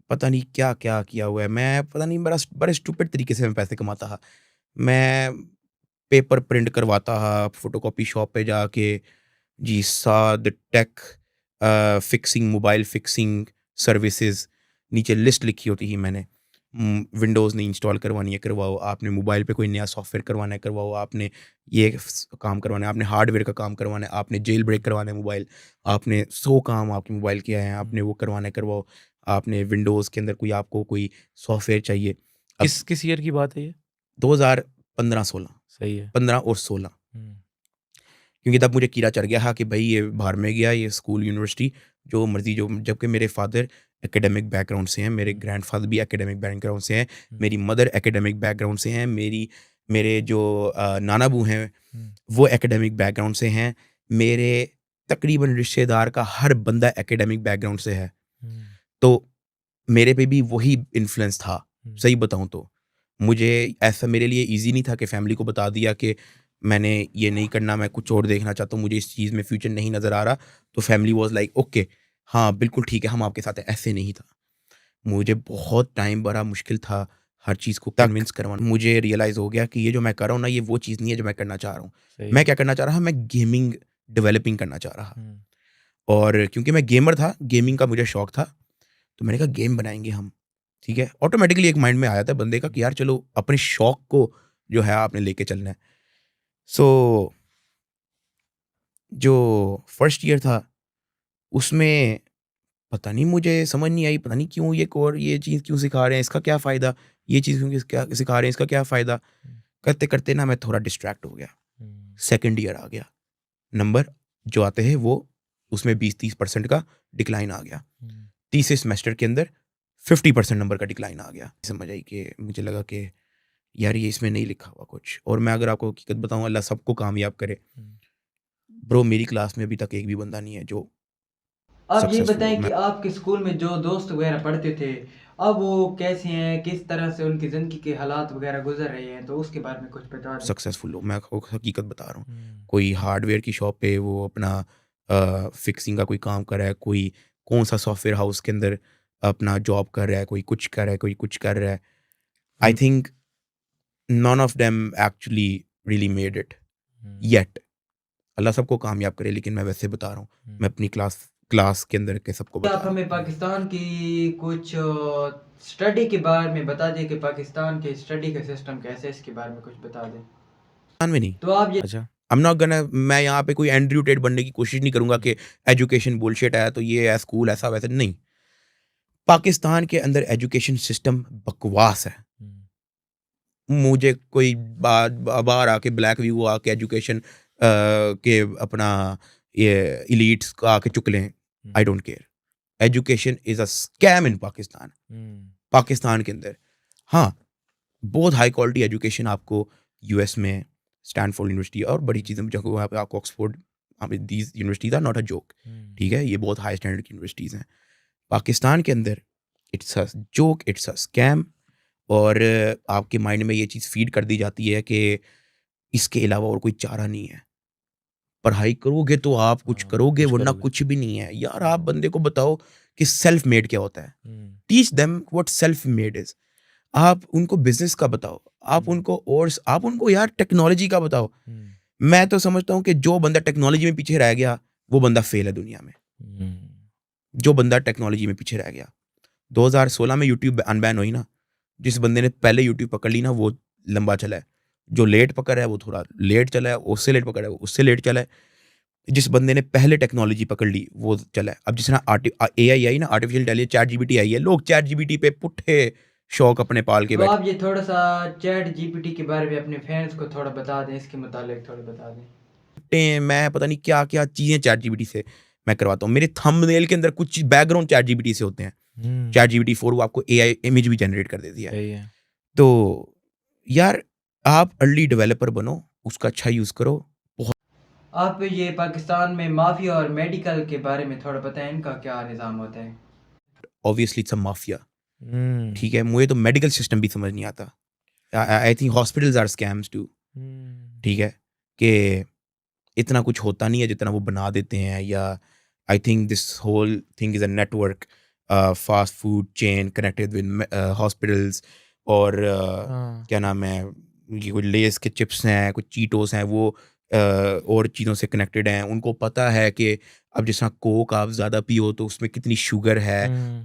पता नहीं क्या-क्या किया हुआ है। मैं पता नहीं बड़े स्टूपिड तरीके से मैं पैसे कमाता था। मैं पेपर प्रिंट करवाता था, फ़ोटोकॉपी शॉप पे जाके, जी साद tech fixing, mobile fixing services, नीचे लिस्ट लिखी होती थी मैंने। विंडोज़ नहीं इंस्टॉल करवानी है करवाओ, आपने मोबाइल पे कोई नया सॉफ्टवेयर करवाना है करवाओ, आपने ये काम करवाना है, आपने हार्डवेयर का काम करवाना है, आपने जेल ब्रेक करवाना है मोबाइल, आपने 100 काम आपके मोबाइल के हैं, आपने वो करवाना है करवाओ, आपने विंडोज़ के अंदर कोई आपको कोई सॉफ्टवेयर चाहिए। अब किस किस ईयर की बात है ये? 2015-16, सही है। 15 और 16, हम्म, क्योंकि तब मुझे कीड़ा चढ़ गया, हाँ, कि भाई ये बाहर में गया, ये स्कूल यूनिवर्सिटी जो मर्जी, जो जबकि मेरे फादर एकेडमिक बैकग्राउंड से हैं, मेरे हम्म, ग्रैंडफादर भी एकेडमिक बैकग्राउंड से हैं, हम्म, मेरी मदर एकेडमिक बैकग्राउंड से हैं, मेरे जो नाना बू हैं हम्म, वो एकेडमिक बैकग्राउंड से हैं, मेरे तकरीबन रिश्तेदार का हर बंदा एकेडमिक बैकग्राउंड से है। हम्म, तो मेरे पे भी वही इन्फ्लुएंस था, हम्म, सही बताऊँ तो। मुझे ऐसा, मेरे लिए ईज़ी नहीं था कि फैमिली को बता दिया कि मैंने ये नहीं करना, मैं कुछ और देखना चाहता हूँ, मुझे इस चीज़ में फ्यूचर नहीं नज़र आ रहा। तो फैमिली वाज़ लाइक ओके, हाँ, बिल्कुल ठीक है, हम आपके साथ हैं, ऐसे नहीं था। मुझे बहुत टाइम बड़ा मुश्किल था हर चीज़ को कन्विंस करवाना। मुझे रियलाइज़ हो गया कि ये जो मैं कर रहा हूँ ना, ये वो चीज़ नहीं है जो मैं करना चाह रहा हूँ। सही मैं है। क्या करना चाह रहा था, मैं गेमिंग डेवलपिंग करना चाह रहा। हम्म, और क्योंकि मैं गेमर था, गेमिंग का मुझे शौक था, तो मैंने कहा गेम बनाएँगे हम, ठीक है? ऑटोमैटिकली एक माइंड में आया था बंदे का कि यार चलो अपने शौक को जो है आपने लेके चलना है। सो जो फर्स्ट ईयर था, उसमें पता नहीं, मुझे समझ नहीं आई, पता नहीं क्यों ये चीज़ क्यों सिखा रहे हैं, इसका क्या फ़ायदा? ये चीज़ क्यों क्या सिखा रहे हैं, इसका क्या फ़ायदा? हम्म, करते-करते ना मैं थोड़ा डिस्ट्रैक्ट हो गया। हम्म, सेकंड ईयर आ गया, नंबर जो आते हैं वो उसमें 20-30% का डिक्लाइन आ गया। हम्म, तीसरे सेमेस्टर के अंदर 50% नंबर का डिक्लाइन आ गया। समझ आई कि मुझे लगा कि यार ये इसमें नहीं लिखा हुआ कुछ। और मैं अगर आपको हकीकत बताऊँ, अल्लाह सबको कामयाब करे। हम्म, ब्रो मेरी क्लास में अभी तक एक भी बंदा नहीं है जो आप ये सक्सेसफुल बताएं हो। कि आपके स्कूल में जो दोस्त वगैरह पढ़ते थे अब वो कैसे हैं, किस तरह से उनकी ज़िंदगी के हालात वगैरह गुजर रहे हैं, तो उसके बारे में कुछ बता दें। सक्सेसफुल हो, मैं आपको हकीकत बता रहा हूँ। हम्म, कोई हार्डवेयर की शॉप पे वो अपना फिक्सिंग का कोई काम कर रहा है, कोई कौन सा सॉफ्टवेयर हाउस के अंदर अपना जॉब कर रहा है, कोई कुछ कर रहा है, कोई कुछ कर रहा है। I think none of them actually really made it yet. अल्लाह सबको कामयाब करे, लेकिन मैं वैसे बता रहा हूँ, मैं अपनी क्लास के अंदर के सबको क्या बता आप रहा हूँ। हमें पाकिस्तान की कुछ स्टडी के बारे में बता दें कि पाकिस्तान के स्टडी का सिस्टम कैसे है, इसके बारे में कुछ बता दें। पाकिस्तान में नहीं, तो आप ये अच्छा I'm not gonna, मैं यहाँ पे कोई एंड्रयू टेट बनने की कोशिश नहीं करूंगा कि एजुकेशन बुलशिट है तो ये है स्कूल ऐसा वैसा, नहीं। पाकिस्तान के अंदर एजुकेशन सिस्टम बकवास है। मुझे कोई बाहर आके ब्लैक व्यू आके एजुकेशन के अपना ये इलीट्स को आके चुक लें, I don't care. Education is a scam in Pakistan. Pakistan के अंदर हाँ, बहुत हाई क्वालिटी एजुकेशन आपको यूएस में स्टैनफोर्ड यूनिवर्सिटी और बड़ी चीज़ें जगह वहाँ पे आपको Oxford, these universities are not a joke, ठीक है, ये बहुत हाई स्टैंडर्ड की यूनिवर्सिटीज़ हैं। पाकिस्तान के अंदर it's a joke, it's a scam. और आपके माइंड में ये चीज़ फीड कर दी जाती है कि इसके अलावा और कोई चारा नहीं है। पढ़ाई करोगे तो आप कुछ हाँ, करोगे, कुछ वरना करोगे। कुछ भी नहीं है। यार आप बंदे को बताओ कि सेल्फ मेड क्या होता है। Teach them what self made is. आप उनको बिजनेस का बताओ, आप उनको यार टेक्नोलॉजी का बताओ। मैं तो समझता हूँ कि जो बंदा टेक्नोलॉजी में पीछे रह गया वो बंदा फेल है दुनिया में। जो बंदा टेक्नोलॉजी में पीछे रह गया, 2016 में यूट्यूब अनबैन हुई ना, जिस बंदे ने पहले यूट्यूब पकड़ ली ना वो लंबा चला है। जो लेट पकड़ है वो थोड़ा लेट चला है, उससे लेट पकड़ा है वो उससे लेट चला है। जिस बंदे ने पहले टेक्नोलॉजी पकड़ ली वो चला है। अब जिस तरह AI आई ना, आर्टिफिशियल इंटेलिजेंस, चैट जीपीटी आई है, लोग चैट जीपीटी पे पुट्ठे शौक अपने पाल के तो बैठे आप ये थोड़ा सा चैट जीपीटी के बारे में अपने फैंस को थोड़ा बता दें, इसके मुतालिक थोड़ा बता दें। हैं। मैं पता नहीं क्या क्या चीज़ें चैट जीपीटी से मैं करवाता हूँ। मेरे थंबनेल के अंदर कुछ बैकग्राउंड चैट जीपीटी से होते हैं। चैट जीपीटी 4 वो आपको AI इमेज भी जनरेट कर देती है। सही है। तो यार आप अर्ली डेवलपर बनो, उसका अच्छा यूज़ करो। आप ये पाकिस्तान में माफिया और मेडिकल के बारे में थोड़ा बताएं, इनका क्या निज़ाम होता है। ऑब्वियसली इट्स अ माफिया, ठीक है। मुझे तो मेडिकल सिस्टम भी समझ नहीं आता। I think hospitals are scams too, ठीक है, कि इतना कुछ होता नहीं है जितना वो बना देते हैं। या I think this whole thing is a network, fast food chain connected with hospitals. और क्या नाम है, ये कोई लेस के चिप्स हैं, कुछ चीटोस हैं, वो और चीज़ों से कनेक्टेड हैं। उनको पता है कि अब जैसा कोक आप ज़्यादा पियो तो उसमें कितनी शुगर है,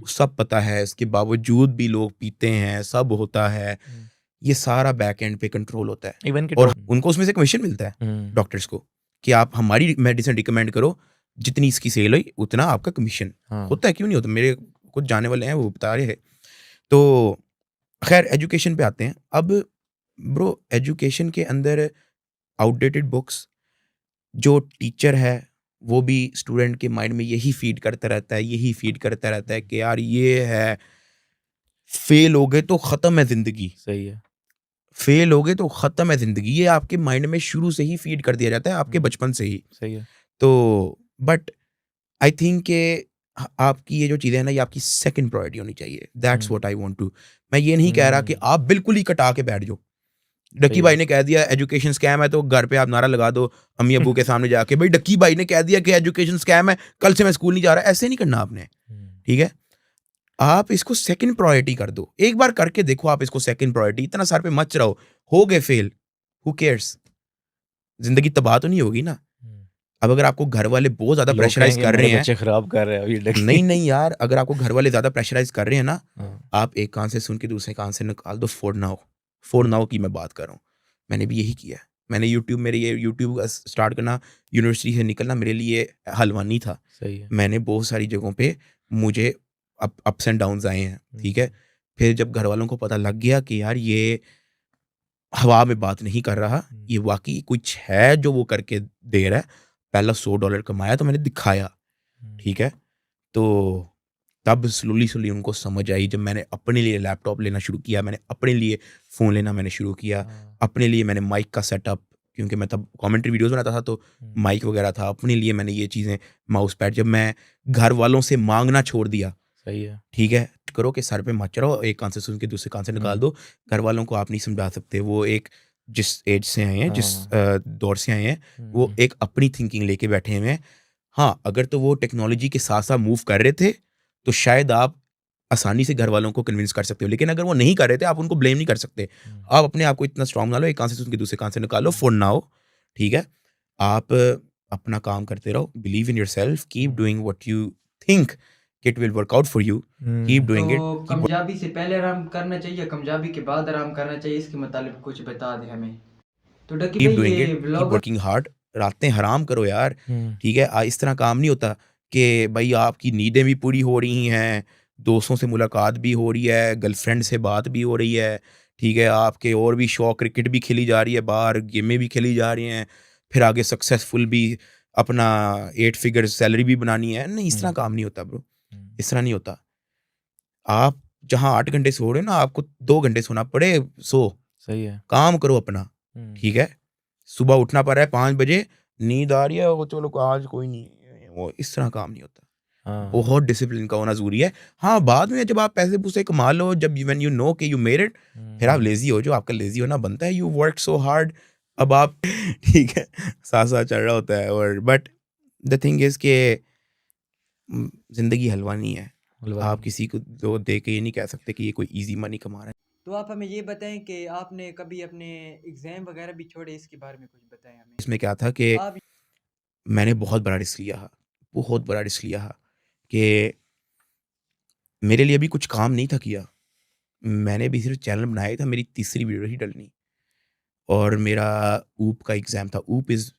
सब पता है। इसके बावजूद भी लोग पीते हैं, सब होता है। ये सारा बैक एंड पे कंट्रोल होता है। इवन के और उनको उसमें से कमीशन मिलता है डॉक्टर डॉक्टर्स को कि आप हमारी मेडिसिन रिकमेंड करो, जितनी इसकी सेल हुई उतना आपका कमीशन होता है। क्यों नहीं होता? मेरे कुछ जाने वाले हैं वो बता रहे हैं। तो खैर एजुकेशन पे आते हैं। अब ब्रो एजुकेशन के अंदर आउटडेटेड बुक्स, जो टीचर है वो भी स्टूडेंट के माइंड में यही फीड करता रहता है कि यार ये है, फेल हो गए तो खत्म है जिंदगी, सही है। फेल हो गए तो खत्म है जिंदगी। ये आपके माइंड में शुरू से ही फीड कर दिया जाता है, आपके बचपन से ही। सही है। तो बट आई थिंक के आपकी ये जो चीज़ें हैं ना, ये आपकी सेकंड प्रायोरिटी होनी चाहिए। That's what I want to. मैं ये नहीं कह रहा कि आप बिल्कुल ही कटा के बैठ जाओ। डक्की भाई ने कह दिया एजुकेशन स्कैम है तो घर पे आप नारा लगा दो अम्मी अब्बू के सामने जाके, भाई डक्की भाई ने कह दिया कि एजुकेशन स्कैम है, कल से मैं स्कूल नहीं जा रहा। ऐसे नहीं करना आपने, ठीक है। आप इसको सेकंड प्रायोरिटी कर दो। एक बार करके देखो आप इसको सेकंड प्रायोरिटी। इतना सर पे मच रहो, हो गए फेल, हु केयर्स, जिंदगी तबाह तो नहीं होगी ना। अब अगर आपको घर वाले बहुत ज्यादा प्रेशराइज कर रहे हैं, बच्चे खराब कर रहे हैं अभी डक्की। नहीं यार, अगर आपको घर वाले ज्यादा प्रेशराइज कर रहे हैं ना, आप एक कान से सुन के दूसरे कान से निकाल दो। फोड़ नाउ की मैं बात कर रहा हूँ। मैंने भी यही किया है। मैंने यूट्यूब स्टार्ट करना, यूनिवर्सिटी से निकलना मेरे लिए हलवानी था। सही है। मैंने बहुत सारी जगहों पे मुझे अप्स एंड डाउन्स आए हैं, ठीक है। फिर जब घर वालों को पता लग गया कि यार ये हवा में बात नहीं कर रहा, ये वाकई कुछ है जो वो करके दे रहा है। पहला $100 कमाया तो मैंने दिखाया, ठीक है। तो तब स्लोली उनको समझ आई। जब मैंने अपने लिए लैपटॉप लेना शुरू किया, मैंने अपने लिए फ़ोन लेना मैंने शुरू किया, अपने लिए मैंने माइक का सेटअप क्योंकि मैं तब कमेंट्री वीडियोस बनाता था, तो माइक वगैरह था। अपने लिए मैंने ये चीज़ें, माउस पैड, जब मैं घर वालों से मांगना छोड़ दिया, सही है। ठीक है, करो कि सर पे मत चढ़ो, एक कान से सुन के दूसरे कान से निकाल दो। घर वालों को आप नहीं समझा सकते, वो एक जिस एज से आए हैं, जिस हाँ। दौर से आए हैं, वो एक अपनी थिंकिंग लेके बैठे हुए हैं। हाँ, अगर तो वो टेक्नोलॉजी के साथ साथ मूव कर रहे थे तो शायद आप आसानी से घर वालों को कन्विंस कर सकते हो, लेकिन अगर वो नहीं कर रहे थे, आप उनको ब्लेम नहीं कर सकते। आप अपने आप को इतना स्ट्रांग बना लो, एक कान से सुन के दूसरे कान से निकालो, फॉर नाउ, ठीक है। आप अपना काम करते रहो, believe in yourself, keep doing what you think it will work out for you, keep doing it, तो कामयाबी से पहले आराम करना चाहिए या कामयाबी के बाद आराम करना चाहिए, इसके मुताबिक कुछ बता दें हमें। तो डकी कीप भाई डूइंग ये it, keep vlogger working hard. रातें हराम करो यार, ठीक है। इस तरह काम नहीं होता कि भाई आपकी नींदें भी पूरी हो रही हैं, दोस्तों से मुलाकात भी हो रही है, गर्लफ्रेंड से बात भी हो रही है, ठीक है, आपके और भी शौक, क्रिकेट भी खेली जा रही है, बाहर गेमें भी खेली जा रही हैं, फिर आगे सक्सेसफुल भी अपना 8 फिगर सैलरी भी बनानी है। नहीं, इस तरह काम नहीं होता ब्रो, इस तरह नहीं होता। आप जहाँ 8 घंटे सो रहे हो ना, आपको 2 घंटे सोना पड़े, सो, सही है। काम करो अपना, ठीक है। सुबह उठना पड़ रहा है 5 बजे, नींद आ रही है, वो चलो आज कोई नहीं, वो इस तरह काम नहीं होता। हाँ। बहुत डिसिप्लिन का होना ज़रूरी है। हाँ, बाद में जब आप पैसे-पूसे कमा लो, जब व्हेन यू नो कि यू मेड इट, फिर आप लेज़ी हो, जो आपका लेज़ी होना बनता है, यू वर्क सो हार्ड। अब आप ठीक है, साथ-साथ चल रहा होता है, और बट द थिंग इज़ कि ज़िंदगी हलवा नहीं है। हलवा आप नहीं। किसी को दो दे के ये नहीं कह सकते कि ये कोई ईज़ी मनी कमा रहा है। तो आप हमें ये बताएं कि आपने कभी अपने एग्ज़ाम वगैरह भी छोड़े, इसके बारे में कुछ बताएं हमें। इसमें क्या था कि आप मैंने बहुत बड़ा रिस्क लिया है, बहुत बड़ा रिस्क लिया है कि मेरे लिए भी कुछ काम नहीं था किया। मैंने भी सिर्फ़ चैनल बनाया ही था, मेरी तीसरी वीडियो ही डलनी, और मेरा ऊप का एग्ज़ाम था। ऊप इज़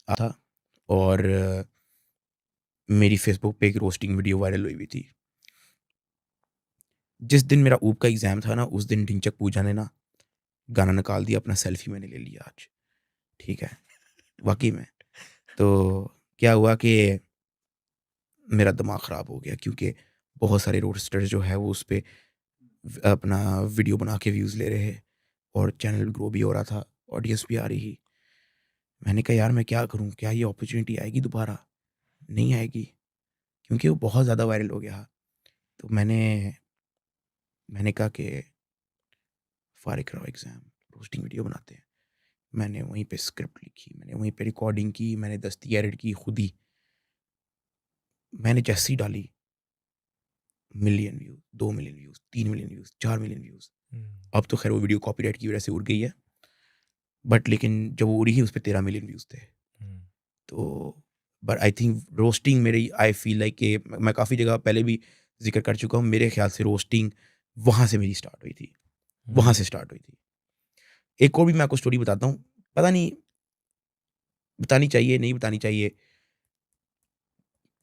था, और मेरी फ़ेसबुक पे एक रोस्टिंग वीडियो वायरल हुई हुई थी। जिस दिन मेरा ऊप का एग्ज़ाम था ना, उस दिन ढिंचक पूजा ने ना गाना निकाल दिया, अपना सेल्फ़ी मैंने ले लिया आज, ठीक है, वाक़ई में। तो क्या हुआ कि मेरा दिमाग ख़राब हो गया, क्योंकि बहुत सारे रोस्टर्स जो है वो उस पे अपना वीडियो बना के व्यूज़ ले रहे, और चैनल ग्रो भी हो रहा था, ऑडियंस भी आ रही। मैंने कहा यार मैं क्या करूँ? क्या ये अपॉर्च्युनिटी आएगी दोबारा? नहीं आएगी, क्योंकि वो बहुत ज़्यादा वायरल हो गया। तो मैंने कहा कि फ़ारिग कराओ एग्ज़ाम, रोस्टिंग वीडियो बनाते हैं। मैंने वहीं पे स्क्रिप्ट लिखी, मैंने वहीं पे रिकॉर्डिंग की, मैंने दस्ती एडिट की खुद ही। मैंने जैसे ही डाली, million view, 2 million views, 3 million views, 4 million views. अब तो खैर वो वीडियो कॉपीराइट की वजह से उड़ गई है, बट लेकिन जब वो उड़ी ही, उस पे 13 मिलियन व्यूज़ थे। तो बट आई थिंक रोस्टिंग मेरी, आई फील लाइक कि मैं काफ़ी जगह पहले भी ज़िक्र कर चुका हूँ, मेरे ख़्याल से रोस्टिंग वहाँ से मेरी स्टार्ट हुई थी, वहाँ से स्टार्ट हुई थी। एक और भी मैं आपको स्टोरी बताता हूँ, पता नहीं बतानी चाहिए, नहीं बतानी चाहिए,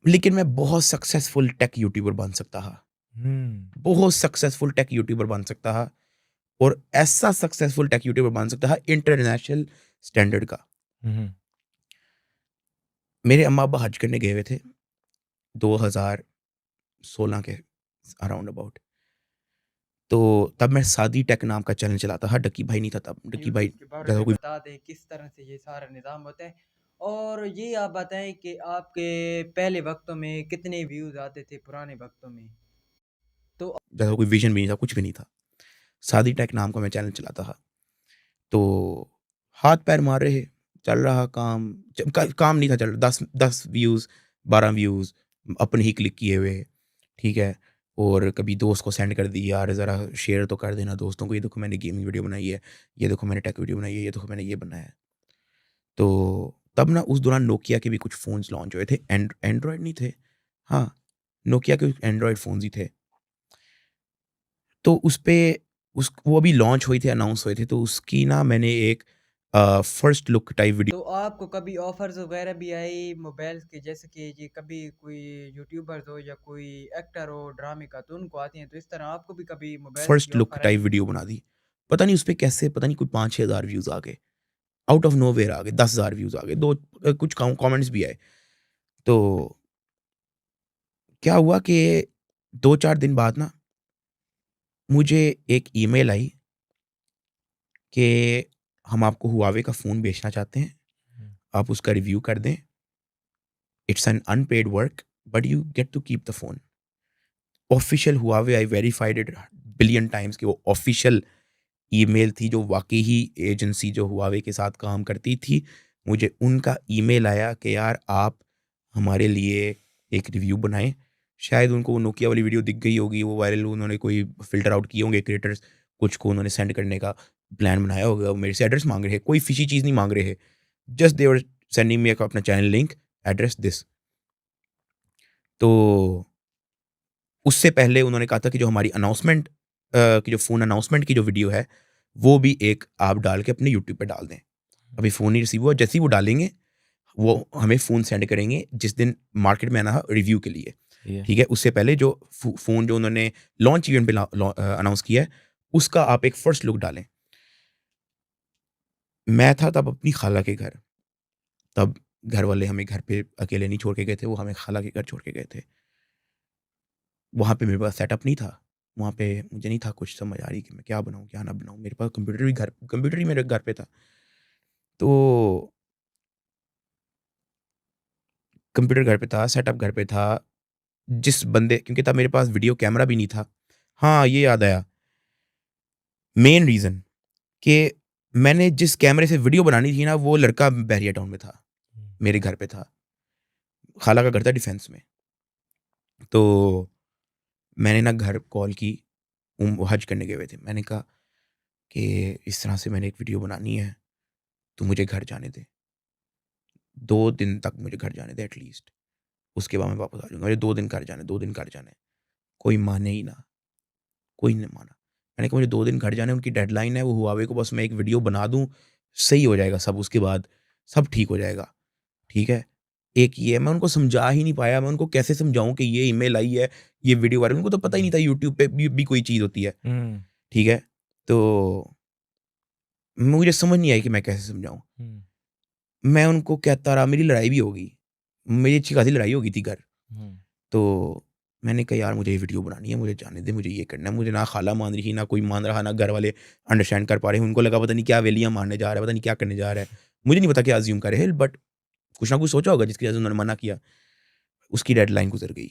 लेकिन मैं बहुत सक्सेसफुल टेक यूट्यूबर बन सकता था। बहुत सक्सेसफुल टेक यूट्यूबर बन सकता था, और ऐसा सक्सेसफुल टेक यूट्यूबर बन सकता था इंटरनेशनल स्टैंडर्ड का। मेरे अम्मा-अब्बा हज करने गए हुए थे 2016 के अराउंड अबाउट। तो तब मैं सादी टेक नाम का चैनल चलाता था, डक्की भाई नहीं था तब। डक्की भाई यूट्यूब के बारे जैसा में कोई बता दें किस तरह से ये सारा निज़ाम होता है, और ये आप बताएं कि आपके पहले वक्तों में कितने व्यूज़ आते थे पुराने वक्तों में? तो जैसा कोई विज़न भी नहीं था, कुछ भी नहीं था। सादी टेक नाम का मैं चैनल चलाता था। तो हाथ-पैर मार रहे, चल रहा काम, काम नहीं था चल रहा, 10 व्यूज़, 12 व्यूज़ अपने ही क्लिक किए हुए, ठीक है? और कभी दोस्त को सेंड कर दी, यार ज़रा शेयर तो कर देना दोस्तों को, ये देखो मैंने गेमिंग वीडियो बनाई है, ये देखो मैंने टेक वीडियो बनाई है, ये देखो मैंने ये बनाया है। तो तब ना उस दौरान नोकिया के भी कुछ फ़ोन्स लॉन्च हुए थे, एंड्रॉयड नहीं थे। हाँ, नोकिया के एंड्रॉयड फ़ोन्स ही थे। तो उसपे वो अभी लॉन्च हुए थे, अनाउंस हुए थे, तो उसकी ना मैंने एक फर्स्ट लुक टाइप वीडियो, तो आपको कभी ऑफ़र्स वगैरह भी आई मोबाइल्स के, जैसे कि ये कभी कोई यूट्यूबर्स हो या कोई एक्टर हो ड्रामे का, तो उनको आती हैं, तो इस तरह आपको भी कभी मोबाइल्स की फर्स्ट लुक ऑफ़र आई? टाइप वीडियो बना दी। पता नहीं उसपे कैसे, पता नहीं कोई 5-6 हज़ार व्यूज़ आ गए। आउट ऑफ नोवेयर आ गए, 10,000 व्यूज़ आ गए, कुछ कमेंट्स भी आए। तो क्या हुआ कि 2-4 दिन बाद ना मुझे एक ईमेल आई कि हम आपको हुआवे का फ़ोन बेचना चाहते हैं, आप उसका रिव्यू कर दें, it's an unpaid work but you get to keep the phone. Official Huawei, I verified it billion times कि वो ऑफिशियल ईमेल थी जो वाकई ही एजेंसी जो हुआवे के साथ काम करती थी। मुझे उनका ईमेल आया कि यार आप हमारे लिए एक रिव्यू बनाएं। शायद उनको वो नोकिया वाली वीडियो दिख गई होगी, वो वायरल, उन्होंने कोई फ़िल्टर आउट किए होंगे क्रिएटर्स, कुछ को उन्होंने सेंड करने का प्लान बनाया होगा। वो मेरे से एड्रेस मांग रहे हैं, कोई फिशी चीज़ नहीं मांग रहे हैं, just they were sending me अपना चैनल लिंक, एड्रेस दिस। तो उससे पहले उन्होंने कहा था कि जो हमारी अनाउंसमेंट की जो फ़ोन अनाउंसमेंट की जो वीडियो है, वो भी एक आप डाल के अपने यूट्यूब पे डाल दें। अभी फ़ोन नहीं रिसीव हुआ, जैसे ही वो डालेंगे, वो हमें फ़ोन सेंड करेंगे जिस दिन मार्केट में आना है रिव्यू के लिए, ये ठीक है? उससे पहले जो फ़ोन जो उन्होंने लॉन्च इवेंट पे अनाउंस किया है, उसका आप एक फर्स्ट लुक डालें। मैं था तब अपनी खाला के घर, तब घर वाले हमें घर पे अकेले नहीं छोड़ के गए थे, वो हमें खाला के घर छोड़ के गए थे। वहाँ पे मेरे पास सेटअप नहीं था, वहाँ पे मुझे नहीं था कुछ समझ आ रही कि मैं क्या बनाऊँ, क्या ना बनाऊँ। मेरे पास कंप्यूटर ही मेरे घर पे था। तो कंप्यूटर घर पे था, सेटअप घर पे था। जिस बंदे, क्योंकि तब मेरे पास वीडियो कैमरा भी नहीं था। हाँ, ये याद आया, मेन रीज़न कि मैंने जिस कैमरे से वीडियो बनानी थी ना, वो लड़का बैरिया टाउन में था, मेरे घर पे था। खाला का घर था डिफेंस में। तो मैंने ना घर कॉल की, वो हज करने गए हुए थे। मैंने कहा कि इस तरह से मैंने एक वीडियो बनानी है, तू मुझे घर जाने दे। 2 दिन तक मुझे घर जाने दे एटलीस्ट, उसके बाद मैं वापस आ जाऊँगा। मुझे 2 दिन घर जाना है, 2 दिन घर जाना है। कोई माने ही ना, कोई नहीं माना। मैंने कहा मुझे 2 दिन घर जाना है, उनकी डेडलाइन है, वो हुआवे को बस मैं एक वीडियो बना दूँ, सही हो जाएगा सब, उसके बाद सब ठीक हो जाएगा, ठीक है? एक ये मैं उनको समझा ही नहीं पाया, मैं उनको कैसे समझाऊँ कि ये ईमेल आई है, ये वीडियो वायरल, उनको तो पता ही नहीं था यूट्यूब पे भी कोई चीज़ होती है, ठीक है? तो मुझे समझ नहीं आई कि मैं कैसे समझाऊँ। मैं उनको कहता रहा, मेरी लड़ाई भी हो गई, मेरी अच्छी खासी लड़ाई हो गई थी घर। तो मैंने कहा यार मुझे ये वीडियो बनानी है, मुझे जाने दे, मुझे ये करना है। मुझे ना खाला मान रही, ना कोई मान रहा, ना घर वाले अंडरस्टैंड कर पा रहे हैं। उनको लगा पता नहीं क्या वेलियाँ मारने जा रहा है, पता नहीं क्या करने जा रहा है। मुझे नहीं पता क्या अज़्यूम करे है, बट कुछ ना कुछ सोचा होगा जिसकी वजह से उन्होंने मना किया। उसकी डेडलाइन गुज़र गई।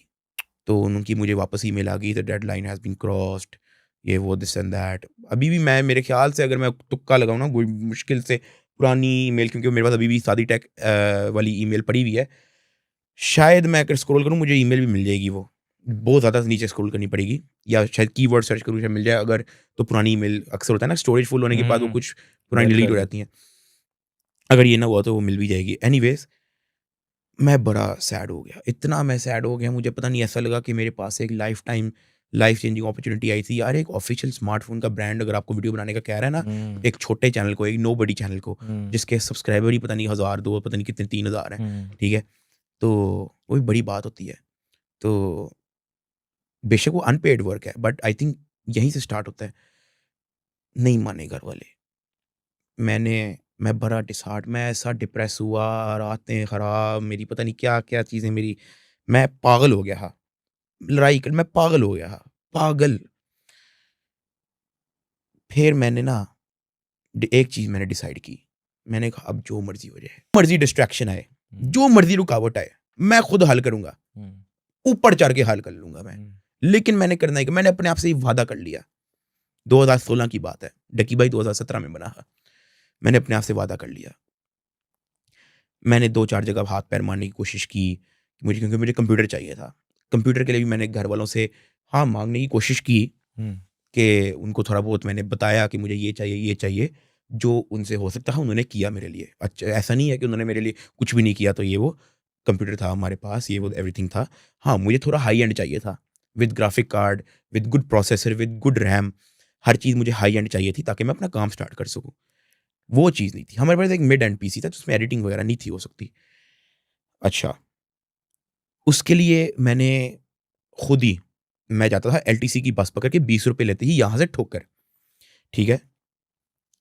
तो उनकी मुझे वापस ईमेल आ गई, the deadline has been crossed, ये वो दिस एंड दैट। अभी भी मैं, मेरे ख्याल से अगर मैं तुक्का लगाऊँ ना, कोई मुश्किल से पुरानी ईमेल, क्योंकि मेरे पास अभी भी सादी टेक वाली ईमेल पड़ी हुई है। शायद मैं अगर स्क्रॉल करूँ मुझे ईमेल भी मिल जाएगी वो। बहुत ज़्यादा नीचे स्क्रॉल करनी पड़ेगी, या शायद कीवर्ड सर्च करूँ शायद मिल जाए। अगर तो पुरानी ईमेल अक्सर होता है ना, स्टोरेज फुल होने के बाद वो कुछ पुरानी डिलीट डिलीट कर हो दो। जाती हैं। अगर ये ना हुआ तो वो मिल भी जाएगी। एनीवेज़, मैं बड़ा सैड हो गया, इतना मैं सैड हो गया, मुझे पता नहीं, ऐसा लगा कि मेरे पास एक लाइफ चेंजिंग अपॉर्चुनिटी आई थी। यार एक ऑफिशियल स्मार्टफ़ोन का ब्रांड अगर आपको वीडियो बनाने का कह रहा है ना, एक छोटे चैनल को, एक नोबडी चैनल को, जिसके सब्सक्राइबर ही पता नहीं 1000, 2 पता नहीं कितने, 3000 हैं, ठीक है? तो वो भी बड़ी बात होती है। तो बेशक वो अनपेड वर्क है, बट आई थिंक यहीं से स्टार्ट होता है। नहीं माने घर वाले। मैं बड़ा डिसहार्ट, मैं ऐसा डिप्रेस हुआ, रातें खराब, मेरी पता नहीं क्या-क्या चीज़ें मेरी, मैं पागल हो गया था। मैं पागल हो गया था, पागल। फिर मैंने ना एक चीज़ मैंने डिसाइड की। मैंने कहा अब जो मर्ज़ी हो जाए, मर्ज़ी डिस्ट्रैक्शन आए, जो मर्ज़ी रुकावट आए, मैं खुद हल करूँगा। ऊपर चढ़ के हल कर लूँगा मैं। लेकिन मैंने करना है कि मैंने अपने आप से ही वादा कर लिया। 2016 की बात है, डकी भाई 2017 में बना था। मैंने अपने आप से वादा कर लिया। मैंने 2-4 जगह हाथ पैर मारने की कोशिश की, क्योंकि मुझे कंप्यूटर चाहिए था। कंप्यूटर के लिए भी मैंने घर वालों से हाँ माँगने की कोशिश की, कि उनको थोड़ा बहुत मैंने बताया कि मुझे ये चाहिए, जो उनसे हो सकता है उन्होंने किया मेरे लिए। अच्छा, ऐसा नहीं है कि उन्होंने मेरे लिए कुछ भी नहीं किया, तो ये वो कंप्यूटर था हमारे पास, ये वो एवरीथिंग था। हाँ, मुझे थोड़ा हाई एंड चाहिए था, with graphic card, with good processor, with good RAM, हर चीज़ मुझे हाई एंड चाहिए थी ताकि मैं अपना काम स्टार्ट कर सकूँ। वो चीज़ नहीं थी। हमारे पास एक मिड एंड पीसी था जिसमें एडिटिंग वगैरह नहीं थी हो सकती। अच्छा, उसके लिए मैंने खुद ही, मैं जाता था एलटीसी की बस पकड़ के, ₹20 लेती थी यहाँ से ठोकर, ठीक है?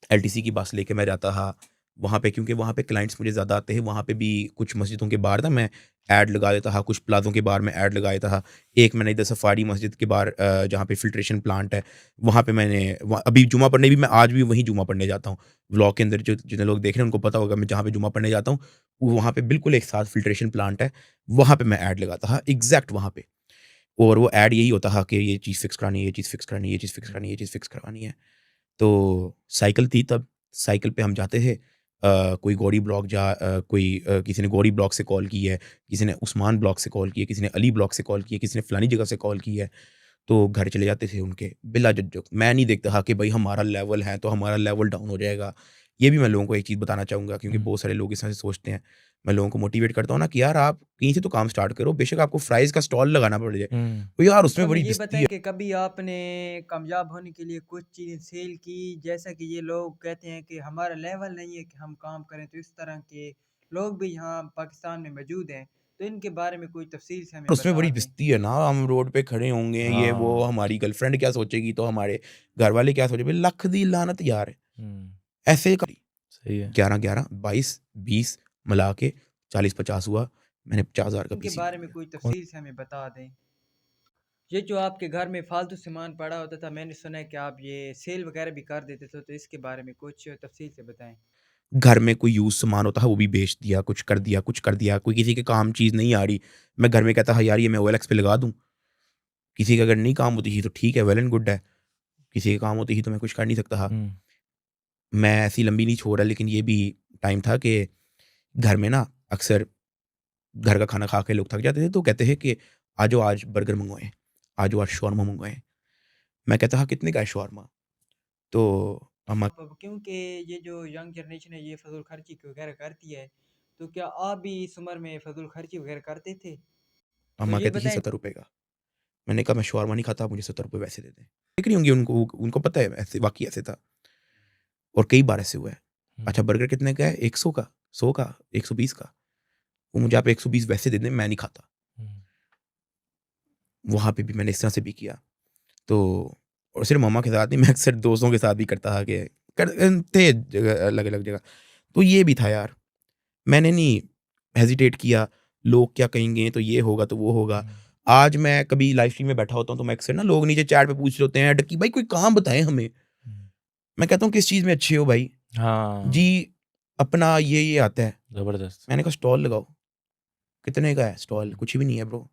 एलटीसी की बस लेके मैं जाता था, वहाँ पे, क्योंकि वहाँ पे क्लाइंट्स मुझे ज़्यादा आते हैं, वहाँ पे भी कुछ मस्जिदों के बाहर ना मैं ऐड लगा देता था, कुछ प्लाज़ों के बाहर मैं ऐड लगा देता था। एक मैंने इधर सफारी मस्जिद के बाहर जहाँ पे फ़िल्ट्रेशन प्लांट है, वहाँ पे मैंने अभी जुमा पढ़ने भी, मैं आज भी वहीं जुमा पढ़ने जाता हूँ। व्लॉग के अंदर जो जितने लोग देख रहे हैं उनको पता होगा, मैं जहाँ पे जुमा पढ़ने जाता हूँ, वहाँ पे बिल्कुल एक साथ फ़िल्ट्रेशन प्लांट है, वहाँ पे मैं ऐड लगाता था, एग्ज़ैक्ट वहाँ पे। और वो ऐड यही होता था कि ये चीज़ फ़िक्स करानी है, ये चीज़ फ़िक्स करानी है, ये चीज़ फ़िक्स करानी है, ये चीज़ फ़िक्स करवानी है। तो साइकिल थी तब, साइकिल पे हम जाते थे। कोई गौरी ब्लॉक किसी ने गौरी ब्लॉक से कॉल की है, किसी ने उस्मान ब्लॉक से कॉल की है, किसी ने अली ब्लॉक से कॉल की है, किसी ने फलानी जगह से कॉल की है, तो घर चले जाते थे उनके बिला झिझक। मैं नहीं देखता था कि भाई हमारा लेवल है तो हमारा लेवल डाउन हो जाएगा। ये भी मैं लोगों को एक चीज़ बताना चाहूँगा, क्योंकि बहुत सारे लोग इस तरह से सोचते हैं। मैं लोगों को मोटिवेट करता हूँ ना कि यार आप कहीं से तो काम स्टार्ट करो, बेशक आपको फ्राइज़ का स्टॉल लगाना पड़ जाए, तो यार तो उसमें हमें बड़ी ये दिस्ती बताएं है। कि कभी आपने कामयाब होने के लिए कुछ चीज़ें सेल की, जैसा कि ये लोग कहते हैं कि हमारा लेवल नहीं है कि हम काम करें, तो इस तरह के लोग भी यहाँ पाकिस्तान में मौजूद हैं, तो इनके बारे में कोई तफसील से हमें उसमें बता बड़ी दें। दिस्ती है ना, हम रोड पे खड़े होंगे, ये वो, हाँ। हमारी गर्लफ्रेंड क्या सोचेगी, तो हमारे घर वाले क्या सोचेंगे, लख दी लानत यार। हुँ, ऐसे करी सही है। 11-11 22-20 मिला के 40-50 हुआ, मैंने 50,000 का इनके पीसी बारे ले में लिया। कोई कौन तफसील से हमें बता दें। ये जो आपके घर में फालतू सामान पड़ा होता था, मैंने सुना है कि आप ये सेल वगैरह भी कर देते थे, तो इसके बारे में कुछ तफसील से बताएं। घर में कोई यूज़ सामान होता है वो भी बेच दिया, कुछ कर दिया, कुछ कर दिया। कोई किसी के काम चीज़ नहीं आ रही, मैं घर में कहता था यार ये मैं ओएलएक्स पे लगा दूँ, किसी की अगर नहीं काम होती थी तो ठीक है, वेल एंड गुड है, किसी के काम होती थी तो मैं कुछ कर नहीं सकता था। हुँ, मैं ऐसी लंबी नहीं छोड़ रहा, लेकिन ये भी टाइम था कि घर में ना अक्सर घर का खाना खा के लोग थक जाते थे, तो कहते हैं कि आ जाओ आज बर्गर मँगवाएँ, आ जाओ आज शौरमा मँगवाएँ। मैं कहता हाँ, कितने का है शौरमा? तो अम्मा अब क्योंकि ये जो यंग जनरेशन है ये फजूल खर्ची वगैरह करती है, तो क्या आप भी इस उम्र में फजूल खर्ची वगैरह करते थे? तो अम्मा ये कहती थी बताएं। ₹70 का। मैंने कहा मैं शौरमा नहीं खाता, आप मुझे ₹70 वैसे दे दें। दिख रही होंगी उनको, उनको पता है ऐसे, वाक़ई ऐसे था और कई बार ऐसे हुआ है। हुँ, अच्छा बर्गर कितने का है? 100 का, 100 का, 120 का। वो मुझे आप 120 वैसे दे दें, मैं नहीं खाता। हुँ, वहाँ पे भी मैंने इस तरह से भी किया। तो और सिर्फ़ मम्मा के साथ नहीं, मैं अक्सर दोस्तों के साथ भी करता था कि थे जगह अलग-अलग जगह। तो ये भी था यार, मैंने नहीं हेजिटेट किया, लोग क्या कहेंगे, तो ये होगा, तो वो होगा। हुँ, आज मैं कभी लाइव स्ट्रीम में बैठा होता हूँ, तो मैं अक्सर ना लोग नीचे चैट पे पूछ रहे होते हैं, "डक्की भाई कोई काम बताएँ हमें।" हुँ। मैं कहता हूँ, "किस चीज़ में अच्छे हो भाई?" हाँ, "जी, अपना ये आता है।" ज़बरदस्त। मैंने कहा, "स्टॉल लगाओ।" "कितने का है स्टॉल?" हुँ, "कुछ भी नहीं है ब्रो,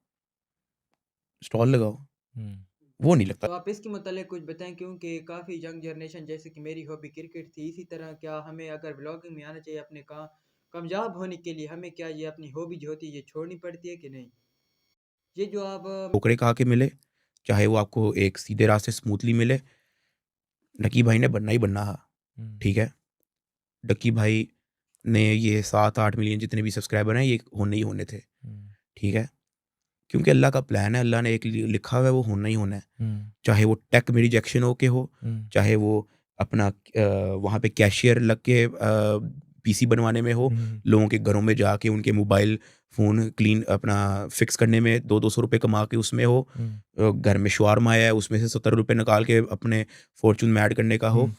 स्टॉल लगाओ।" हुँ, वो नहीं लगता। तो आप इसके मुतालिक कुछ बताएं, क्योंकि काफ़ी यंग जनरेशन, जैसे कि मेरी हॉबी क्रिकेट थी, इसी तरह क्या हमें अगर ब्लॉगिंग में आना चाहिए अपने कामयाब होने के लिए, हमें क्या ये अपनी हॉबी जो होती है ये छोड़नी पड़ती है कि नहीं? ये जो आप ठोकरें खा के मिले, चाहे वो आपको एक सीधे रास्ते स्मूथली मिले, डक्की भाई ने बनना ही बनना था, हुँ, ठीक है? डक्की भाई ने ये 7-8 मिलियन जितने भी सब्सक्राइबर हैं, ये होने ही होने थे, हुँ, ठीक है? क्योंकि अल्लाह का प्लान है, अल्लाह ने एक लिखा हुआ है, वो होना ही होना है। हुँ, चाहे वो टेक में रिजेक्शन हो के हो, हुँ, चाहे वो अपना वहाँ पे कैशियर लग के पीसी बनवाने में हो, हुँ, लोगों के घरों में जाके उनके मोबाइल फ़ोन क्लीन अपना फ़िक्स करने में 2-200 रुपए कमा के उसमें हो, हुँ, घर में शावरमा आया है, उसमें से 70 रुपए निकाल के अपने फॉर्च्यून में ऐड करने का हो, हुँ,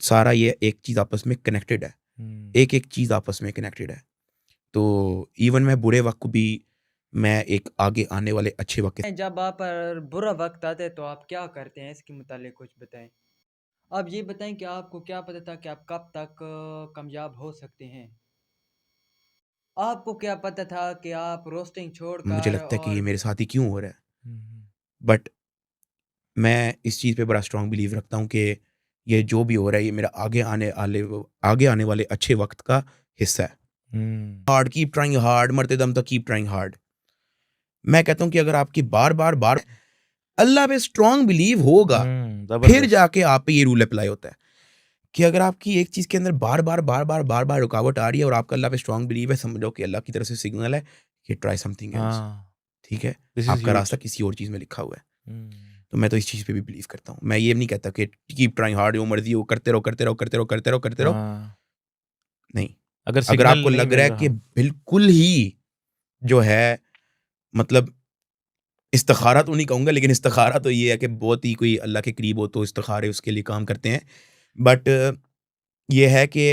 सारा ये एक चीज़ आपस में कनेक्टेड है। हुँ। एक-एक चीज़ आपस में कनेक्टेड है। तो इवन मैं बुरे वक़्त को भी मैं एक आगे आने वाले अच्छे वक़्त के जब आप पर बुरा वक्त आता है तो आप क्या करते हैं, इसके मुतालिक कुछ बताएं। आप ये बताएं कि आपको क्या पता था कि आप कब तक कामयाब हो सकते हैं? आपको क्या पता था कि आप रोस्टिंग मुझे छोड़कर लगता है कि ये और मेरे साथ ही क्यों हो रहा है। हुँ, हुँ, बट मैं इस चीज़ पे बड़ा स्ट्रॉन्ग बिलीव रखता हूँ कि ये जो भी हो रहा है, ये मेरा आगे आने वाले अच्छे वक़्त का हिस्सा है। हुँ, हार्ड, कीप ट्राइंग हार्ड, मरते दम तक कीप ट्राइंग हार्ड। मैं कहता हूँ कि अगर आपकी बार-बार अल्लाह पे स्ट्रॉन्ग बिलीव होगा, हुँ, फिर ज़बरदस्त। जाके आप पे ये रूल अप्लाई होता है कि अगर आपकी एक चीज़ के अंदर बार-बार रुकावट आ रही है और आपका अल्लाह पे स्ट्रॉन्ग बिलीव है, समझो कि अल्लाह की तरफ से सिग्नल है कि ट्राई समथिंग एल्स, हाँ, ठीक है? दिस इज़ आपका ह्यूज। रास्ता किसी और चीज़ में लिखा हुआ है। हुँ, तो मैं तो इस चीज़ पे भी बिलीव करता हूँ। मैं ये नहीं कहता कि कीप ट्राइंग हार्ड, जो मर्ज़ी हो, करते रहो, करते रहो, करते रहो, करते रहो, करते रहो। हाँ, नहीं, अगर अगर सिग्नल आपको नहीं लग रहा मिल है रहा कि हाँ, बिल्कुल ही जो है मतलब इस्तिखारा तो नहीं कहूँगा, लेकिन इस्तिखारा तो ये है कि बहुत ही कोई अल्लाह के करीब हो तो इस्तिखारे उसके लिए काम करते हैं। बट ये है कि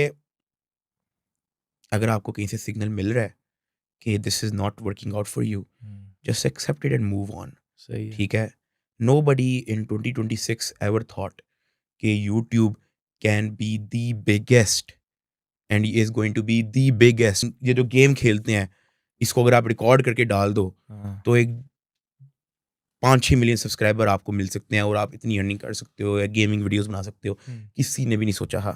अगर आपको कहीं से सिग्नल मिल रहा है कि this is not working out for you, just accept it and move on. सही है। ठीक है? नोबडी इन 2026 एवर थॉट कि YouTube can be the biggest and he is going to be the biggest. ये जो गेम खेलते हैं, इसको अगर आप रिकॉर्ड करके डाल दो, हाँ, तो एक 5-6 मिलियन सब्सक्राइबर आपको मिल सकते हैं और आप इतनी अर्निंग कर सकते हो या गेमिंग वीडियोस बना सकते हो। किसी ने भी नहीं सोचा हा,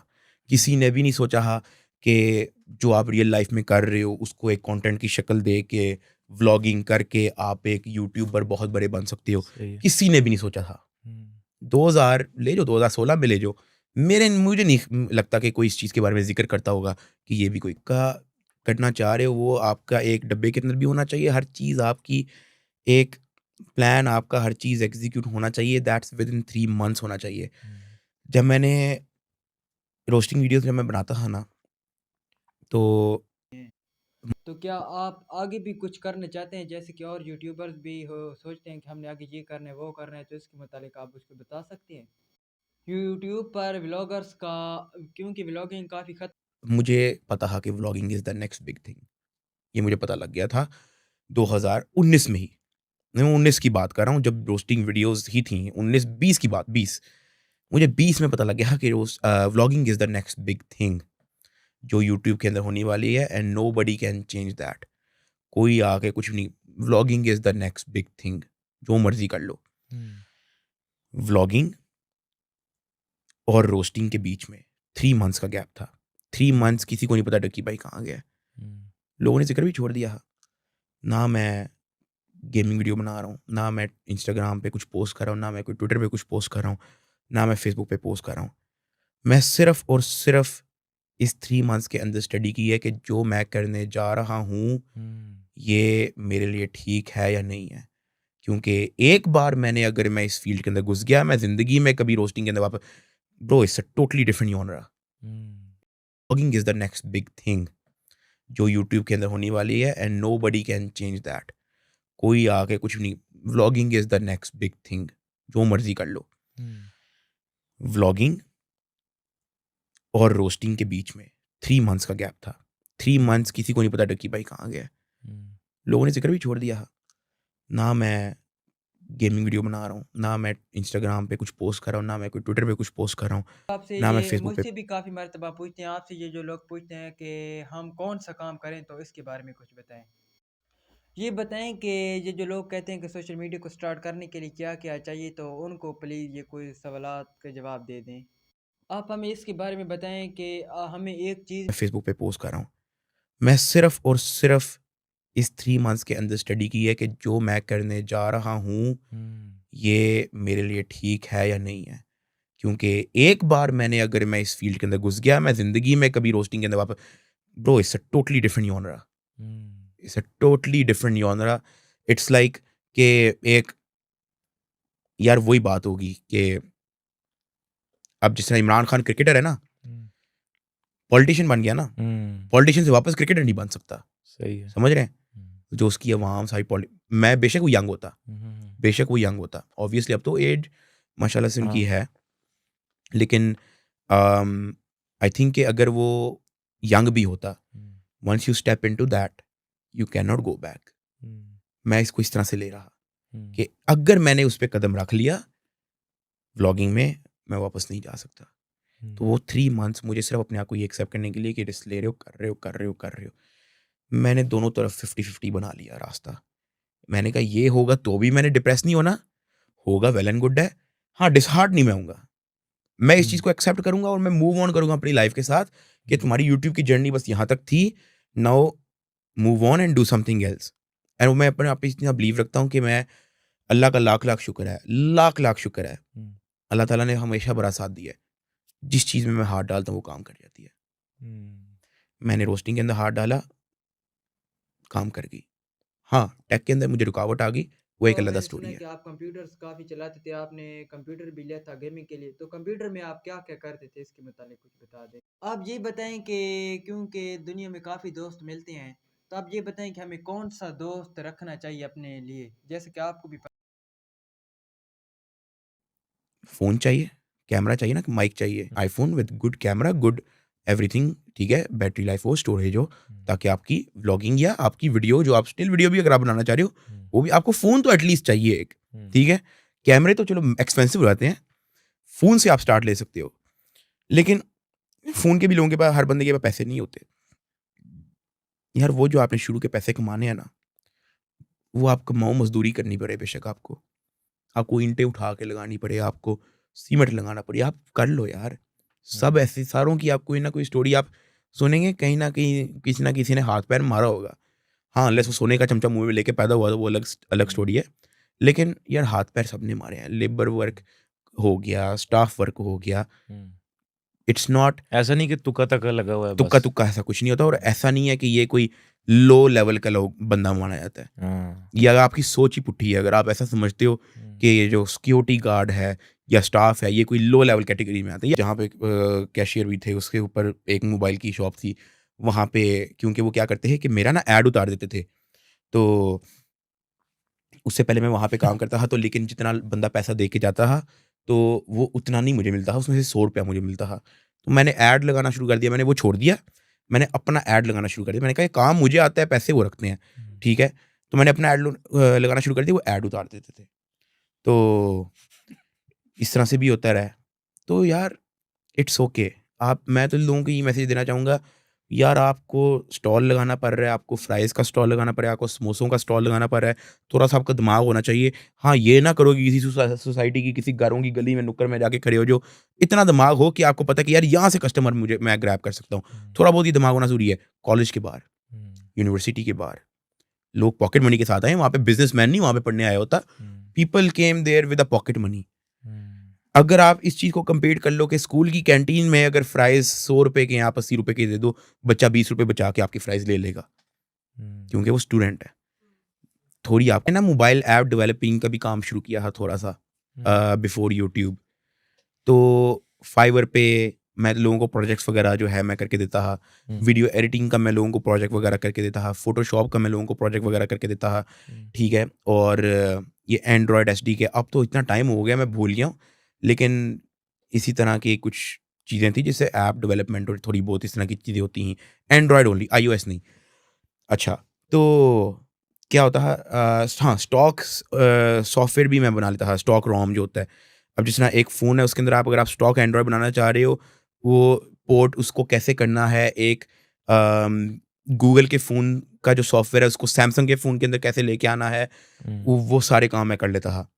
किसी ने भी नहीं सोचा हा कि जो आप रियल लाइफ में कर रहे हो उसको एक कंटेंट की शक्ल दे के व्लॉगिंग करके आप एक यूट्यूबर बहुत बड़े बन सकते हो। सही है। किसी ने भी नहीं सोचा था। 2000 ले जो, 2016 में ले जो, मुझे नहीं लगता कि कोई इस चीज़ के बारे में जिक्र करता होगा कि ये भी कोई का करना चाह रहे हो। वो आपका एक डब्बे के अंदर भी होना चाहिए, हर चीज़ आपकी एक प्लान, आपका हर चीज़ एग्जीक्यूट होना चाहिए, दैट्स विद इन 3 मंथ्स होना चाहिए। जब मैंने रोस्टिंग वीडियोस जब मैं बनाता था ना, तो तो क्या आप आगे भी कुछ करना चाहते हैं, जैसे कि और यूट्यूबर्स भी हो सोचते हैं कि हमने आगे ये करना है वो करना है, तो इसके मुतालिक आप उसको बता सकते हैं? यूट्यूब पर व्लॉगर्स का, क्योंकि व्लॉगिंग काफ़ी मुझे पता था कि vlogging is the next big thing. ये मुझे पता लग गया था 2019 में ही। मैं 19 की बात कर रहा हूँ, जब रोस्टिंग वीडियोस ही थी। 19-20 की बात, 20 मुझे 20 में पता लग गया कि vlogging is the next big thing जो यूट्यूब के अंदर होने वाली है and nobody can change that. कोई आके कुछ नहीं, vlogging is the next big thing, जो मर्ज़ी कर लो। व्लॉगिंग और रोस्टिंग के बीच में 3 मंथ्स का गैप था। 3 मंथ्स किसी को नहीं पता डक्की भाई कहाँ गया है। लोगों ने ज़िक्र भी छोड़ दिया। ना मैं गेमिंग वीडियो बना रहा हूँ, ना मैं इंस्टाग्राम पे कुछ पोस्ट कर रहा हूँ, ना मैं कोई ट्विटर पे कुछ पोस्ट कर रहा हूँ, ना मैं फेसबुक पे पोस्ट कर रहा हूँ। मैं सिर्फ़ और सिर्फ़ इस 3 मंथ्स के अंदर स्टडी की है कि जो मैं करने जा रहा हूँ, ये मेरे लिए ठीक है या नहीं है। क्योंकि एक बार मैंने अगर मैं इस फ़ील्ड के अंदर घुस गया, मैं ज़िंदगी में कभी रोस्टिंग के अंदर वापस bro it's a totally different genre. Vlogging is the next big thing जो यूट्यूब के अंदर होने वाली है and nobody can change that. कोई आके कुछ नहीं, vlogging is the next big thing, जो मर्ज़ी कर लो। व्लॉगिंग और रोस्टिंग के बीच में 3 मंथ्स का गैप था। 3 मंथ्स किसी को नहीं पता डक्की भाई कहाँ गया है। लोगों ने ज़िक्र भी छोड़ दिया। ना मैं गेमिंग वीडियो बना रहा हूँ, ना मैं इंस्टाग्राम पे कुछ पोस्ट कर रहा हूँ, ना मैं कोई ट्विटर पे कुछ पोस्ट कर रहा हूँ, आपसे ना मैं ये फेसबुक पे। मुझसे भी काफ़ी मर्तबा पूछते हैं, आपसे ये जो लोग पूछते हैं कि हम कौन सा काम करें, तो इसके बारे में कुछ बताएं। ये बताएं कि ये जो लोग कहते हैं कि सोशल मीडिया को स्टार्ट करने के लिए क्या क्या चाहिए, तो उनको प्लीज़ ये कोई सवालात के जवाब दे दें। आप हमें इसके बारे में बताएं कि हमें एक चीज़ मैं फेसबुक पे पोस्ट कर रहा हूँ। मैं सिर्फ़ और सिर्फ़ इस 3 मंथ्स के अंदर स्टडी की है कि जो मैं करने जा रहा हूँ, ये मेरे लिए ठीक है या नहीं है। क्योंकि एक बार मैंने अगर मैं इस फ़ील्ड के अंदर घुस गया, मैं ज़िंदगी में कभी रोस्टिंग के अंदर वापस bro it's a totally different genre. It's a totally different genre. It's like कि एक यार वही बात होगी कि अब जिस तरह इमरान खान क्रिकेटर है ना, पॉलिटिशियन बन गया ना, पॉलिटिशियन से वापस क्रिकेटर नहीं बन सकता। सही है। समझ रहे हैं? जो उसकी आवाम सारी पॉलि मैं बेशक वो यंग होता, बेशक वो यंग होता। ऑब्वियसली अब तो एज माशाल्लाह से उनकी है। लेकिन आई थिंक कि अगर वो यंग भी होता, once you step into that, you can not go back. मैं इसको इस तरह से ले रहा कि अगर मैंने उस पे कदम रख लिया व्लॉगिंग में, मैं वापस नहीं जा सकता। तो वो 3 मंथ्स मुझे सिर्फ अपने आप को ये एक्सेप्ट करने के लिए कि रिस्क ले रहे हो, कर रहे हो, कर रहे हो, कर रहे हो। मैंने दोनों तरफ 50-50 बना लिया रास्ता। मैंने कहा ये होगा तो भी मैंने डिप्रेस नहीं होना, होगा वेल एंड गुड है। हाँ, डिसहार्ट नहीं मैं होऊँगा। मैं इस चीज़ को एक्सेप्ट करूँगा और मैं मूव ऑन करूँगा अपनी लाइफ़ के साथ कि तुम्हारी यूट्यूब की जर्नी बस यहाँ तक थी, now move on and do something else. And मैं अपने आप पे इतना बिलीव रखता हूँ कि मैं अल्लाह का लाख-लाख शुक्र है, लाख-लाख शुक्र है। अल्लाह ताला ने हमेशा बड़ा साथ दिया है। जिस चीज़ में मैं हाथ डालता हूँ वो काम कर जाती है। मैंने रोस्टिंग के अंदर हाथ डाला, काम कर गई। हाँ, टेक के अंदर मुझे रुकावट आ गई, वो एक तो अलग मैंने स्टोरी सुना है है। कि आप कंप्यूटर्स काफ़ी चलाते थे, आपने कंप्यूटर भी लिया था गेमिंग के लिए, तो कंप्यूटर में आप क्या क्या करते थे, इसके मुतालिक कुछ बता दें। आप ये बताएं कि क्योंकि दुनिया में काफ़ी दोस्त मिलते हैं, तो आप ये बताएं कि हमें कौन सा दोस्त रखना चाहिए अपने लिए, जैसे कि आपको भी फ़ोन चाहिए, कैमरा चाहिए ना, माइक चाहिए। IPhone with good camera, good everything, ठीक है, बैटरी लाइफ हो, स्टोरेज हो, ताकि आपकी व्लॉगिंग या आपकी वीडियो जो आप स्टिल वीडियो भी अगर आप बनाना चाह रहे हो वो भी, आपको फ़ोन तो एटलीस्ट चाहिए एक, ठीक है। कैमरे तो चलो एक्सपेंसिव हो जाते हैं, फ़ोन से आप स्टार्ट ले सकते हो, लेकिन फ़ोन के भी लोगों के पास, हर बंदे के पास पैसे नहीं होते यार। वो जो आपने शुरू के पैसे कमाने हैं ना, वो आप कमाओ, मजदूरी करनी पड़े बेशक आपको ईंटें उठा के लगानी पड़े, आपको सीमेंट लगाना पड़े, आप कर लो यार। सब ऐसे सारों की आप कोई ना कोई स्टोरी आप सुनेंगे, कहीं ना कहीं किसी ना किसी ने हाथ पैर मारा होगा। हाँ, अनलेस वो सोने का चमचा मुंह में लेके पैदा हुआ तो वो अलग अलग स्टोरी है, लेकिन यार हाथ पैर सबने मारे हैं। लेबर वर्क हो गया, स्टाफ वर्क हो गया, इट्स नॉट ऐसा नहीं कि तुक्का तक्का लगा हुआ है तुक्का बस। तुक्का, ऐसा कुछ नहीं होता। और ऐसा नहीं है कि ये कोई लो लेवल का लोग बंदा माना जाता है, हाँ। ये अगर आपकी सोच ही पुट्ठी है, अगर आप ऐसा समझते हो कि ये जो सिक्योरिटी गार्ड है या स्टाफ है ये कोई लो लेवल कैटेगरी में आता है। जहाँ पे कैशियर भी थे, उसके ऊपर एक मोबाइल की शॉप थी, वहाँ पे क्योंकि वो क्या करते हैं कि मेरा ना ऐड उतार देते थे, तो उससे पहले मैं वहाँ पे काम करता था, तो लेकिन जितना बंदा पैसा दे के जाता था तो वो उतना नहीं मुझे मिलता था, उसमें से 100 रुपया मुझे मिलता था। तो मैंने ऐड लगाना शुरू कर दिया, मैंने वो छोड़ दिया, मैंने अपना ऐड लगाना शुरू कर दिया। मैंने कहा ये काम मुझे आता है, पैसे वो रखते हैं, ठीक है। तो मैंने अपना ऐड लगाना शुरू कर दिया, वो ऐड उतार देते थे। तो इस तरह से भी होता रहा है। तो यार इट्स ओके। आप, मैं तो लोगों को ये मैसेज देना चाहूँगा, यार आपको स्टॉल लगाना पड़ रहा है, आपको फ्राइज़ का स्टॉल लगाना पड़ रहा है, आपको समोसों का स्टॉल लगाना पड़ रहा है, थोड़ा-सा आपका दिमाग होना चाहिए। हाँ, ये ना करो कि किसी सोसाइटी की किसी घरों की गली में नुक्कड़ में जाके खड़े हो जाओ। इतना दिमाग हो कि आपको पता है कि यार यहाँ से कस्टमर मैं ग्रैब कर सकता हूँ। थोड़ा बहुत ही दिमाग होना ज़रूरी है। कॉलेज के बाहर, यूनिवर्सिटी के बाहर, लोग पॉकेट मनी के साथ आए हैं, वहाँ पे बिज़नेसमैन नहीं वहाँ पे पढ़ने आया होता। People came there with a pocket money. अगर आप इस चीज़ को कंपेयर कर लो कि स्कूल की कैंटीन में अगर फ्राइज़ 100 रुपए के, आप 80 रुपए के दे दो, बच्चा 20 रुपए बचा के आपकी फ्राइज़ ले लेगा, क्योंकि वो स्टूडेंट है। थोड़ी आपने ना मोबाइल ऐप डेवलपिंग का भी काम शुरू किया था थोड़ा-सा बिफोर यूट्यूब। तो फाइवर पे मैं लोगों को प्रोजेक्ट्स वगैरह जो है मैं करके देता था। वीडियो एडिटिंग का मैं लोगों को प्रोजेक्ट वगैरह करके देता था। फ़ोटोशॉप का मैं लोगों को प्रोजेक्ट वगैरह करके देता था, ठीक है। और ये एंड्रॉयड एसडी के, अब तो इतना टाइम हो गया मैं भूल गया हूँ, लेकिन इसी तरह की कुछ चीज़ें थी जिससे ऐप डेवलपमेंट और थोड़ी बहुत इस तरह की चीज़ें होती हैं। एंड्रॉयड ओनली, आईओएस नहीं। अच्छा, तो क्या होता है, हाँ, स्टॉक्स सॉफ्टवेयर भी मैं बना लेता था, स्टॉक रोम जो होता है। अब जिस तरह एक फ़ोन है उसके अंदर आप अगर आप स्टॉक एंड्रॉयड बनाना चाह रहे हो, वो पोर्ट उसको कैसे करना है, एक गूगल के फ़ोन का जो सॉफ्टवेयर है उसको सैमसंग के फ़ोन के अंदर कैसे लेके आना है, वो सारे काम मैं कर लेता था।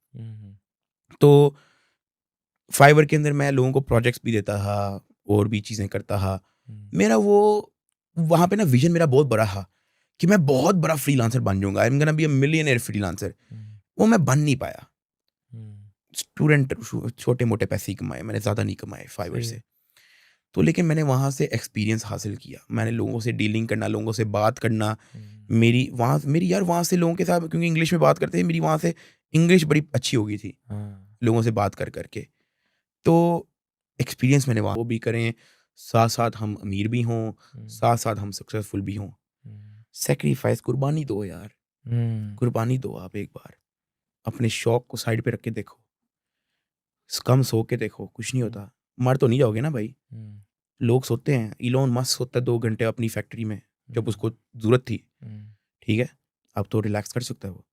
तो फाइवर के अंदर मैं लोगों को प्रोजेक्ट्स भी देता था और भी चीज़ें करता था। मेरा वो वहाँ पे ना विज़न मेरा बहुत बड़ा था कि मैं बहुत बड़ा फ्रीलांसर बन जाऊँगा, I am gonna be a millionaire freelancer. वो मैं बन नहीं पाया। स्टूडेंट छोटे-मोटे पैसे ही कमाए, मैंने ज़्यादा नहीं कमाए फाइवर सही से। है। तो लेकिन मैंने वहाँ से एक्सपीरियंस हासिल किया। मैंने लोगों से डीलिंग करना, लोगों से बात करना, मेरी यार वहाँ से लोगों के साथ, क्योंकि इंग्लिश में बात करते थे, मेरी वहाँ से इंग्लिश बड़ी अच्छी हो गई थी, हाँ। लोगों से बात कर के। तो एक्सपीरियंस मैंने वहाँ वो भी करें, साथ-साथ हम अमीर भी हों, साथ-साथ हम सक्सेसफुल भी हों। सैक्रिफाइस, कुर्बानी दो यार, कुर्बानी दो आप एक बार। अपने शौक को साइड पे रख के देखो, कम सो के देखो, कुछ नहीं होता। मर तो नहीं जाओगे ना भाई। लोग सोते हैं, इलोन मस्क सोता है 2 घंटे अपनी फैक्ट्री में जब उसको ज़रूरत थी, ठीक है? अब तो रिलैक्स कर सकता है वो।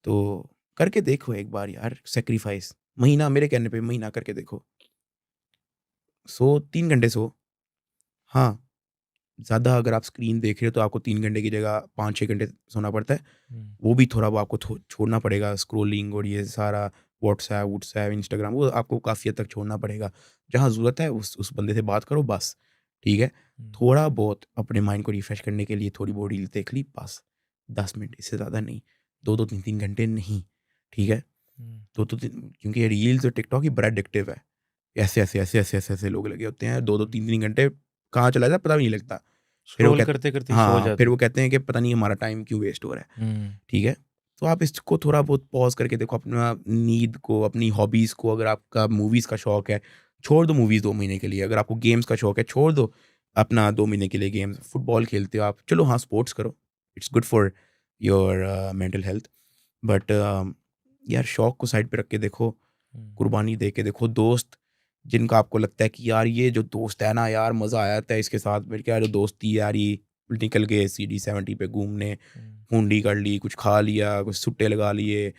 तो करके देखो एक बार यार सैक्रिफाइस, महीना, मेरे कहने पे महीना करके देखो। सो 3 घंटे सो। हाँ, ज़्यादा अगर आप स्क्रीन देख रहे हो तो आपको 3 घंटे की जगह 5-6 घंटे सोना पड़ता है। वो भी थोड़ा वो आपको छोड़ना पड़ेगा, स्क्रॉलिंग और ये सारा व्हाट्सएप, इंस्टाग्राम, वो आपको काफ़ी हद तक छोड़ना पड़ेगा। जहाँ ज़रूरत है उस बंदे से बात करो बस, ठीक है? थोड़ा बहुत अपने माइंड को रिफ्रेश करने के लिए थोड़ी बहुत रील देख ली बस, 10 मिनट, इससे ज़्यादा नहीं। 2-2 3-3 घंटे नहीं, ठीक है? 2-2 3, क्योंकि ये रील्स और टिकटॉक ही बड़ा एडिक्टिव है। ऐसे लोग लगे होते हैं 2-2 3-3 घंटे कहाँ चला जाए पता भी नहीं लगता। फिर वो स्क्रॉल करते-करते ही सो हाँ, जाते फिर वो हैं। कहते हैं कि पता नहीं हमारा टाइम क्यों वेस्ट हो रहा है, ठीक है? तो आप इसको थोड़ा बहुत पॉज़ करके देखो, अपना नींद को, अपनी हॉबीज़ को, अगर आपका मूवीज़ का शौक है, छोड़ दो मूवीज़ 2 महीने के लिए। अगर आपको गेम्स का शौक है, छोड़ दो अपना 2 महीने के लिए गेम्स। फुटबॉल खेलते हो आप, चलो हाँ, स्पोर्ट्स करो, it's good for your mental health. But यार शौक को साइड पे रख के देखो, कुर्बानी दे के देखो। दोस्त जिनका आपको लगता है कि यार ये जो दोस्त है ना यार, मज़ा आया था इसके साथ, मेरे क्या जो दोस्ती यार, ये निकल गए CD70 पे घूमने, हुंडी कर ली, कुछ खा लिया, कुछ सुट्टे लगा लिए,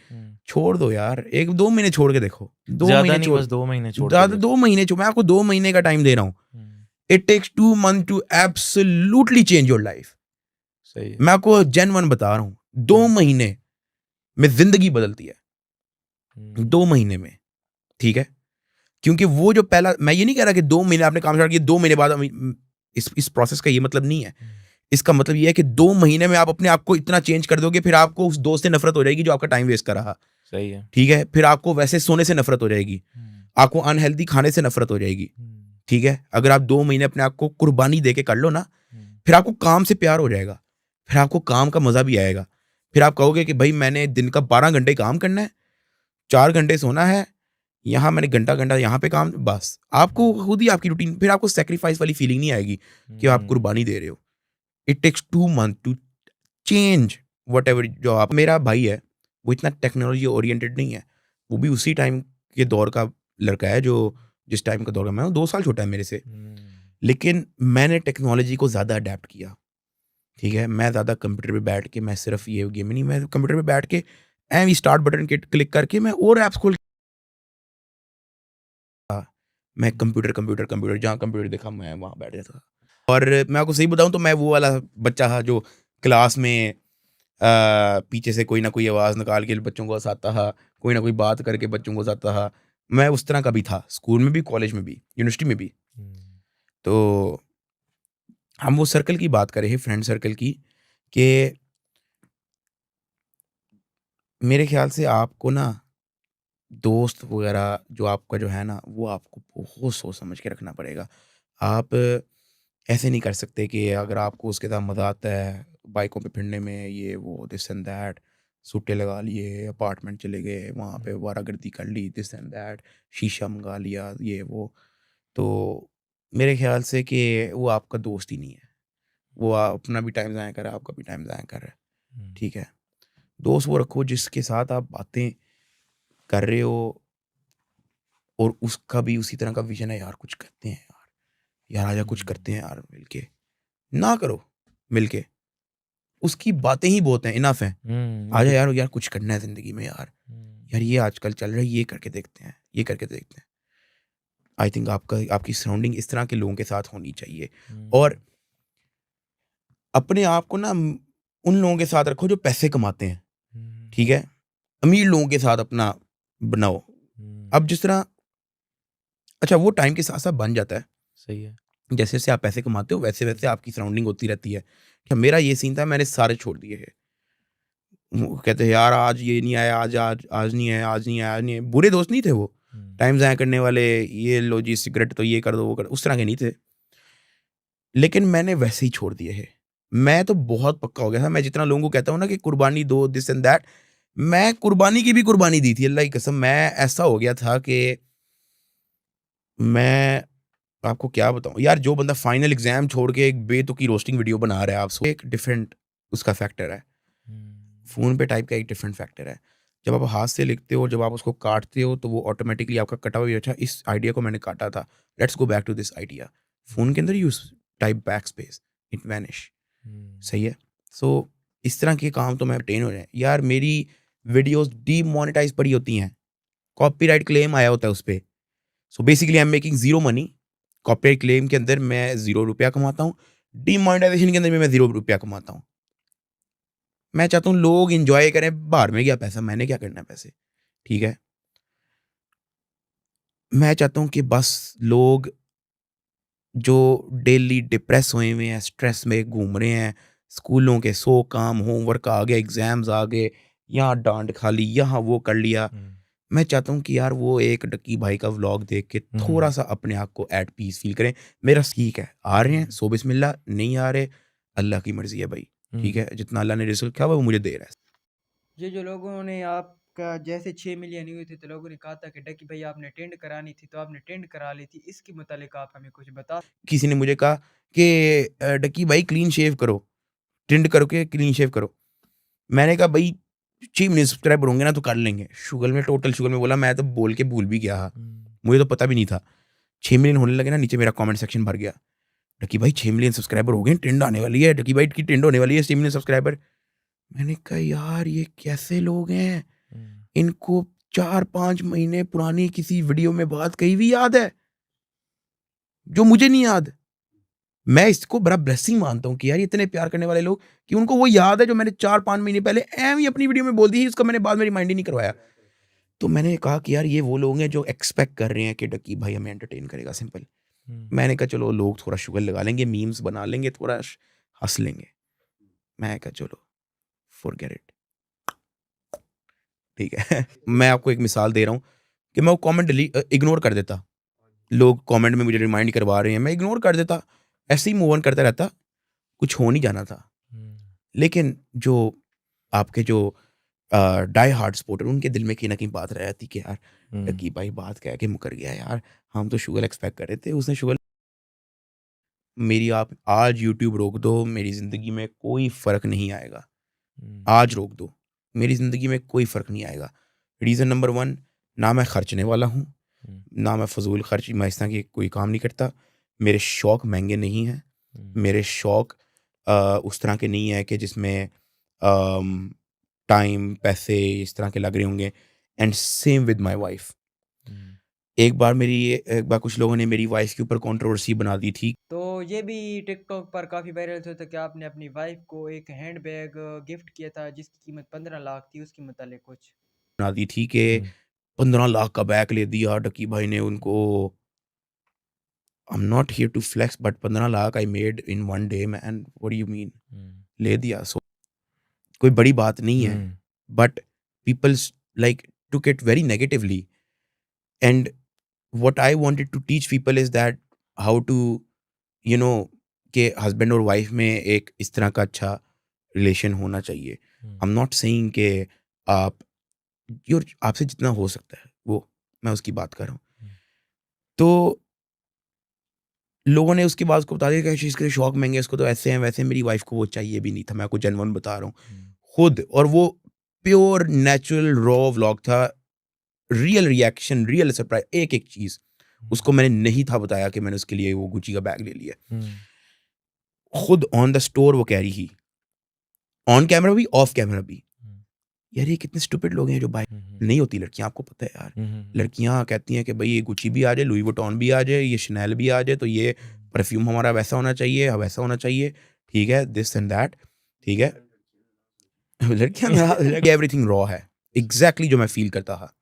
छोड़ दो यार, 1-2 महीने छोड़ के देखो, 2 ज्यादा महीने नहीं, छोड़, बस 2 महीने छोड़ ज़्यादा के 2 महीने छोड़, मैं आपको 2 महीने का टाइम दे रहा हूँ। देखो। It takes 2 month to absolutely change your life. सही है। मैं आपको जेन्युइन बता रहा हूँ, 2 महीने में जिंदगी बदलती है, 2 महीने में, ठीक है? क्योंकि वो जो पहला, मैं ये नहीं कह रहा कि 2 महीने आपने काम स्टार्ट किया, 2 महीने बाद इस प्रोसेस का ये मतलब नहीं है। इसका मतलब ये है कि 2 महीने में आप अपने आप को इतना चेंज कर दोगे, फिर आपको उस दोस्त से नफरत हो जाएगी जो आपका टाइम वेस्ट कर रहा, सही है। ठीक है? फिर आपको वैसे सोने से नफरत हो जाएगी, आपको अनहेल्दी खाने से नफरत हो जाएगी, ठीक है? अगर आप 2 महीने अपने आप को कुर्बानी दे के कर लो ना, फिर आपको काम से प्यार हो जाएगा, फिर आपको काम का मजा भी आएगा, फिर आप कहोगे कि भाई मैंने दिन का 12 घंटे काम करना है, 4 घंटे सोना है, यहाँ मैंने घंटा यहाँ पे काम, बस आपको खुद ही आपकी रूटीन, फिर आपको सेक्रीफाइस वाली फीलिंग नहीं आएगी कि आप कुर्बानी दे रहे हो। It takes 2 month to change whatever. जो आप, मेरा भाई है वो इतना टेक्नोलॉजी ओरिएंटेड नहीं है, वो भी उसी टाइम के दौर का लड़का है जो जिस टाइम का दौर का मैं हूँ, 2 साल छोटा है मेरे से, लेकिन मैंने टेक्नोलॉजी को ज़्यादा अडेप्ट किया, ठीक है? मैं ज़्यादा कंप्यूटर पे बैठ के, मैं सिर्फ ये गेम नहीं, मैं कंप्यूटर पे बैठ के एम स्टार्ट बटन क्लिक करके मैं और ऐप्स खोल, मैं कंप्यूटर जहाँ कंप्यूटर देखा मैं वहाँ बैठ जाता था। और मैं आपको सही बताऊँ तो मैं वो वाला बच्चा था जो क्लास में पीछे से कोई ना कोई आवाज़ निकाल के बच्चों को हंसाता था, कोई ना कोई बात करके बच्चों को हंसाता था। मैं उस तरह का भी था, स्कूल में भी, कॉलेज में भी, यूनिवर्सिटी में भी। तो हम वो सर्कल की बात कर रहे हैं, फ्रेंड सर्कल की, कि मेरे ख्याल से आपको ना दोस्त वगैरह जो आपका जो है ना, वो आपको बहुत सोच समझ के रखना पड़ेगा। आप ऐसे नहीं कर सकते कि अगर आपको उसके साथ मज़ा आता है बाइकों पे फिरने में, ये वो दिस एंड दैट, सूटे लगा लिए, अपार्टमेंट चले गए, वहाँ पे वारागर्दी कर ली, दिस एंड दैट, शीशा मंगा लिया, ये वो, तो मेरे ख्याल से कि वो आपका दोस्त ही नहीं है। वो अपना भी टाइम ज़ाया कर रहा है, आपका भी टाइम ज़ाया कर रहा है, ठीक है? दोस्त वो रखो जिसके साथ आप बातें कर रहे हो और उसका भी उसी तरह का विजन है, यार कुछ करते हैं यार, यार आजा कुछ करते हैं यार मिलके, ना करो मिलके, उसकी बातें ही बहुत हैं, इनफ है, आजा यार, यार कुछ करना है जिंदगी में यार, यार ये आजकल चल रहा है, ये करके देखते हैं, ये करके देखते हैं। आई थिंक आपकी सराउंडिंग इस तरह के लोगों के साथ होनी चाहिए। और अपने आप को ना उन लोगों के साथ रखो जो पैसे कमाते हैं, ठीक है? अमीर लोगों के साथ अपना बनाओ। अब जिस तरह, अच्छा वो टाइम के साथ साथ बन जाता है, सही है। जैसे जैसे आप पैसे कमाते हो वैसे वैसे आपकी सराउंडिंग होती रहती है। क्या मेरा ये सीन था, मैंने सारे छोड़ दिए हैं। वो कहते हैं यार आज ये नहीं आया, आज नहीं आया, आज नहीं आया, आज नहीं आया। बुरे दोस्त नहीं थे वो, टाइम ज़ाया करने वाले, ये लो जी सिगरेट तो ये कर दो वो कर, उस तरह के नहीं थे। लेकिन मैंने वैसे ही छोड़ दिए है। मैं तो बहुत पक्का हो गया था। मैं जितना लोगों को कहता हूँ ना कि कुर्बानी दो, दिस एंड दैट, मैं कुर्बानी की भी कुर्बानी दी थी, अल्लाह की कसम। मैं ऐसा हो गया था कि मैं आपको क्या बताऊं यार, जो बंदा फाइनल एग्जाम छोड़ के एक बेतुकी रोस्टिंग वीडियो बना रहा है, आप एक डिफरेंट उसका फैक्टर है, फोन पे टाइप का एक डिफरेंट फैक्टर है। जब आप हाथ से लिखते हो, जब आप उसको काटते हो, तो वो ऑटोमेटिकली आपका कटा हुआ, अच्छा इस आइडिया को मैंने काटा था, let's go back to this idea. Phone के अंदर use type back space, it vanish, सही है? सो इस तरह के काम तो मैं टेन हो जाए यार। मेरी वीडियोस डीमोनेटाइज पड़ी होती हैं, कॉपीराइट क्लेम आया होता है उस पर। So basically I am making zero money. Copyright claim के अंदर मैं 0 रुपया कमाता हूँ, डीमोनेटाइजेशन के अंदर भी मैं 0 रुपया कमाता हूँ। मैं चाहता हूँ लोग इंजॉय करें, बाहर में क्या पैसा, मैंने क्या करना है पैसे, ठीक है? मैं चाहता हूँ कि बस लोग जो डेली डिप्रेस हुए हुए हैं, स्ट्रेस में घूम रहे हैं, स्कूलों के 100 काम, होमवर्क आ गए, एग्जाम्स आ गए, यहाँ डांट खा ली, यहाँ वो कर लिया, मैं चाहता हूँ कि यार वो एक डक्की भाई का व्लॉग देख के थोड़ा सा अपने आप को एट पीस फील करें। मेरा ठीक है, आ रहे हैं सो बिस्मिल्लाह, नहीं आ रहे अल्लाह की मर्जी है भाई, ठीक है? जितना अल्लाह ने रिजल्ट किया वो मुझे दे रहा है। ये जो लोगों ने आपका जैसे 6 मिलियन हुए थे तो लोगों ने कहा था कि डकी भाई आपने टेंड करानी थी, तो आपने टेंड करा ली थी, इसके मुतालिक आप हमें कुछ बता। किसी ने मुझे कहा कि डक्की भाई क्लीन शेव करो, ट्रिंड करके क्लीन शेव करो। मैंने कहा भाई 6 मिलियन सब्सक्राइबर होंगे ना तो कर लेंगे। शुगर में, टोटल शुगर में बोला, मैं तो बोल के भूल भी गया, मुझे तो पता भी नहीं था। 6 मिलियन होने लगे ना, नीचे मेरा कमेंट सेक्शन भर गया, डकी भाई 6 मिलियन सब्सक्राइबर हो गए, ट्रेंड आने वाली है, डकी भाई की ट्रेंड होने वाली है, 6 मिलियन सब्सक्राइबर। मैंने कहा यार ये कैसे लोग हैं, इनको 4-5 महीने पुरानी किसी वीडियो में बात कही भी याद है जो मुझे नहीं याद। मैं इसको बड़ा ब्लेसिंग मानता हूँ कि यार ये इतने प्यार करने वाले लोग कि उनको वो याद है जो मैंने 4-5 महीने पहले एम ही अपनी वीडियो में बोल दी, उसका मैंने बाद में रिमाइंड ही नहीं करवाया। तो मैंने कहा कि यार ये वो लोग हैं जो एक्सपेक्ट कर रहे हैं कि डकी भाई हमें एंटरटेन करेगा, सिंपल। मैंने कहा चलो लोग थोड़ा शुगर लगा लेंगे, मीम्स बना लेंगे, थोड़ा हंस लेंगे। मैं कहा चलो फॉरगेट इट, ठीक है। मैं आपको एक मिसाल दे रहा हूँ कि मैं वो कमेंट इग्नोर कर देता, लोग कमेंट में मुझे रिमाइंड करवा रहे हैं, मैं इग्नोर कर देता, ऐसे ही मूव ऑन करता रहता, कुछ हो नहीं जाना था। लेकिन जो आपके जो डाई हार्ड सपोर्टर, उनके दिल में कहीं ना कहीं बात रह जाती कि यार डकी भाई बात कह के मुकर गया यार, हम तो शुगर एक्सपेक्ट कर रहे थे, उसने शुगर। मेरी आप आज यूट्यूब रोक दो, मेरी ज़िंदगी में कोई फ़र्क नहीं आएगा। आज रोक दो, मेरी ज़िंदगी में कोई फ़र्क नहीं आएगा। रीज़न नंबर 1, ना मैं खर्चने वाला हूँ, ना मैं फ़ज़ूल खर्च, मैं इस तरह की कोई काम नहीं करता। मेरे शौक़ महंगे नहीं हैं, मेरे शौक़ उस तरह के नहीं है कि जिसमें टाइम, पैसे इस तरह के लग रहे होंगे। And same with my wife. एक बार कुछ लोगों ने मेरी वाइफ के ऊपर कंट्रोवर्सी बना दी थी। तो ये भी टिकटॉक पर काफ़ी वायरल हुआ था कि आपने अपनी वाइफ को एक हैंडबैग गिफ्ट किया था जिसकी कीमत 15 लाख थी, उसके मुतालिक कुछ। बना दी थी कि 15 लाख का बैग ले दिया डकी भाई ने उनको। I am not here to flex but 15 lakh I made in one day man, what do you mean. ले दिया, सो कोई बड़ी बात नहीं है, but people like took it very negatively. And what I wanted to teach people is that how to, you know, कि husband और wife में एक इस तरह का अच्छा रिलेशन होना चाहिए। आई एम नॉट सेइंग कि आप आपसे जितना हो सकता है वो, मैं उसकी बात कर रहा हूँ। तो लोगों ने उसके बाद उसको बता दिया कि इसके शौक महंगे, इसको तो ऐसे हैं वैसे हैं। मेरी वाइफ को वो चाहिए भी नहीं था, मैं आपको जेन्युइन बता रहा हूँ खुद। और वो प्योर नेचुरल रॉ व्लॉग था, रियल रिएक्शन, रियल सरप्राइज, एक एक चीज़ उसको मैंने नहीं था बताया कि मैंने उसके लिए वो गुची का बैग ले लिया। खुद ऑन द स्टोर वो कह रही थी, ऑन कैमरा भी ऑफ कैमरा भी, यार ये कितने स्टूपिड लोग हैं जो बाइक नहीं होती लड़कियां, आपको पता है यार। लड़कियां कहती हैं कि भाई ये गुची भी आ जाए, लुई वुइटन भी आ जाए, ये शनैल भी आ जाए, तो ये परफ्यूम हमारा वैसा होना चाहिए, वैसा होना चाहिए, ठीक है, दिस एंड दैट, ठीक है। लड़कियां एवरीथिंग रॉ है, एग्जैक्टली जो मैं फील करता था।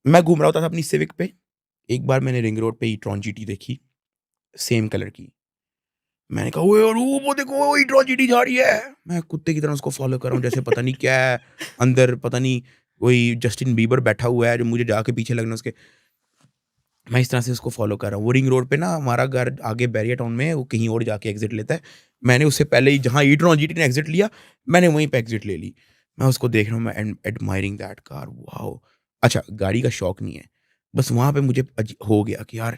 मैं घूम रहा होता था अपनी सिविक पे, एक बार मैंने रिंग रोड पे ई-ट्रॉन जीटी देखी, सेम कलर की। मैंने कहा ओए यार वो देखो वो ई-ट्रॉन जीटी जा रही है। मैं कुत्ते की तरह उसको फॉलो कर रहा हूँ, जैसे पता नहीं क्या है अंदर, पता नहीं कोई जस्टिन बीबर बैठा हुआ है जो मुझे जाके पीछे लगना उसके। मैं इस तरह से उसको फॉलो कर रहा हूँ। वो रिंग रोड पे ना, हमारा घर आगे बैरियर टाउन में है, वो कहीं और जाके एग्जिट लेता है। मैंने उससे पहले ही जहाँ ई-ट्रॉन जीटी ने एग्जिट लिया, मैंने वहीं पे एग्जिट ले ली। मैं उसको देख रहा हूँ, मैं एडमायरिंग दैट कार, वाओ। अच्छा, गाड़ी का शौक नहीं है, बस वहाँ पे मुझे हो गया कि यार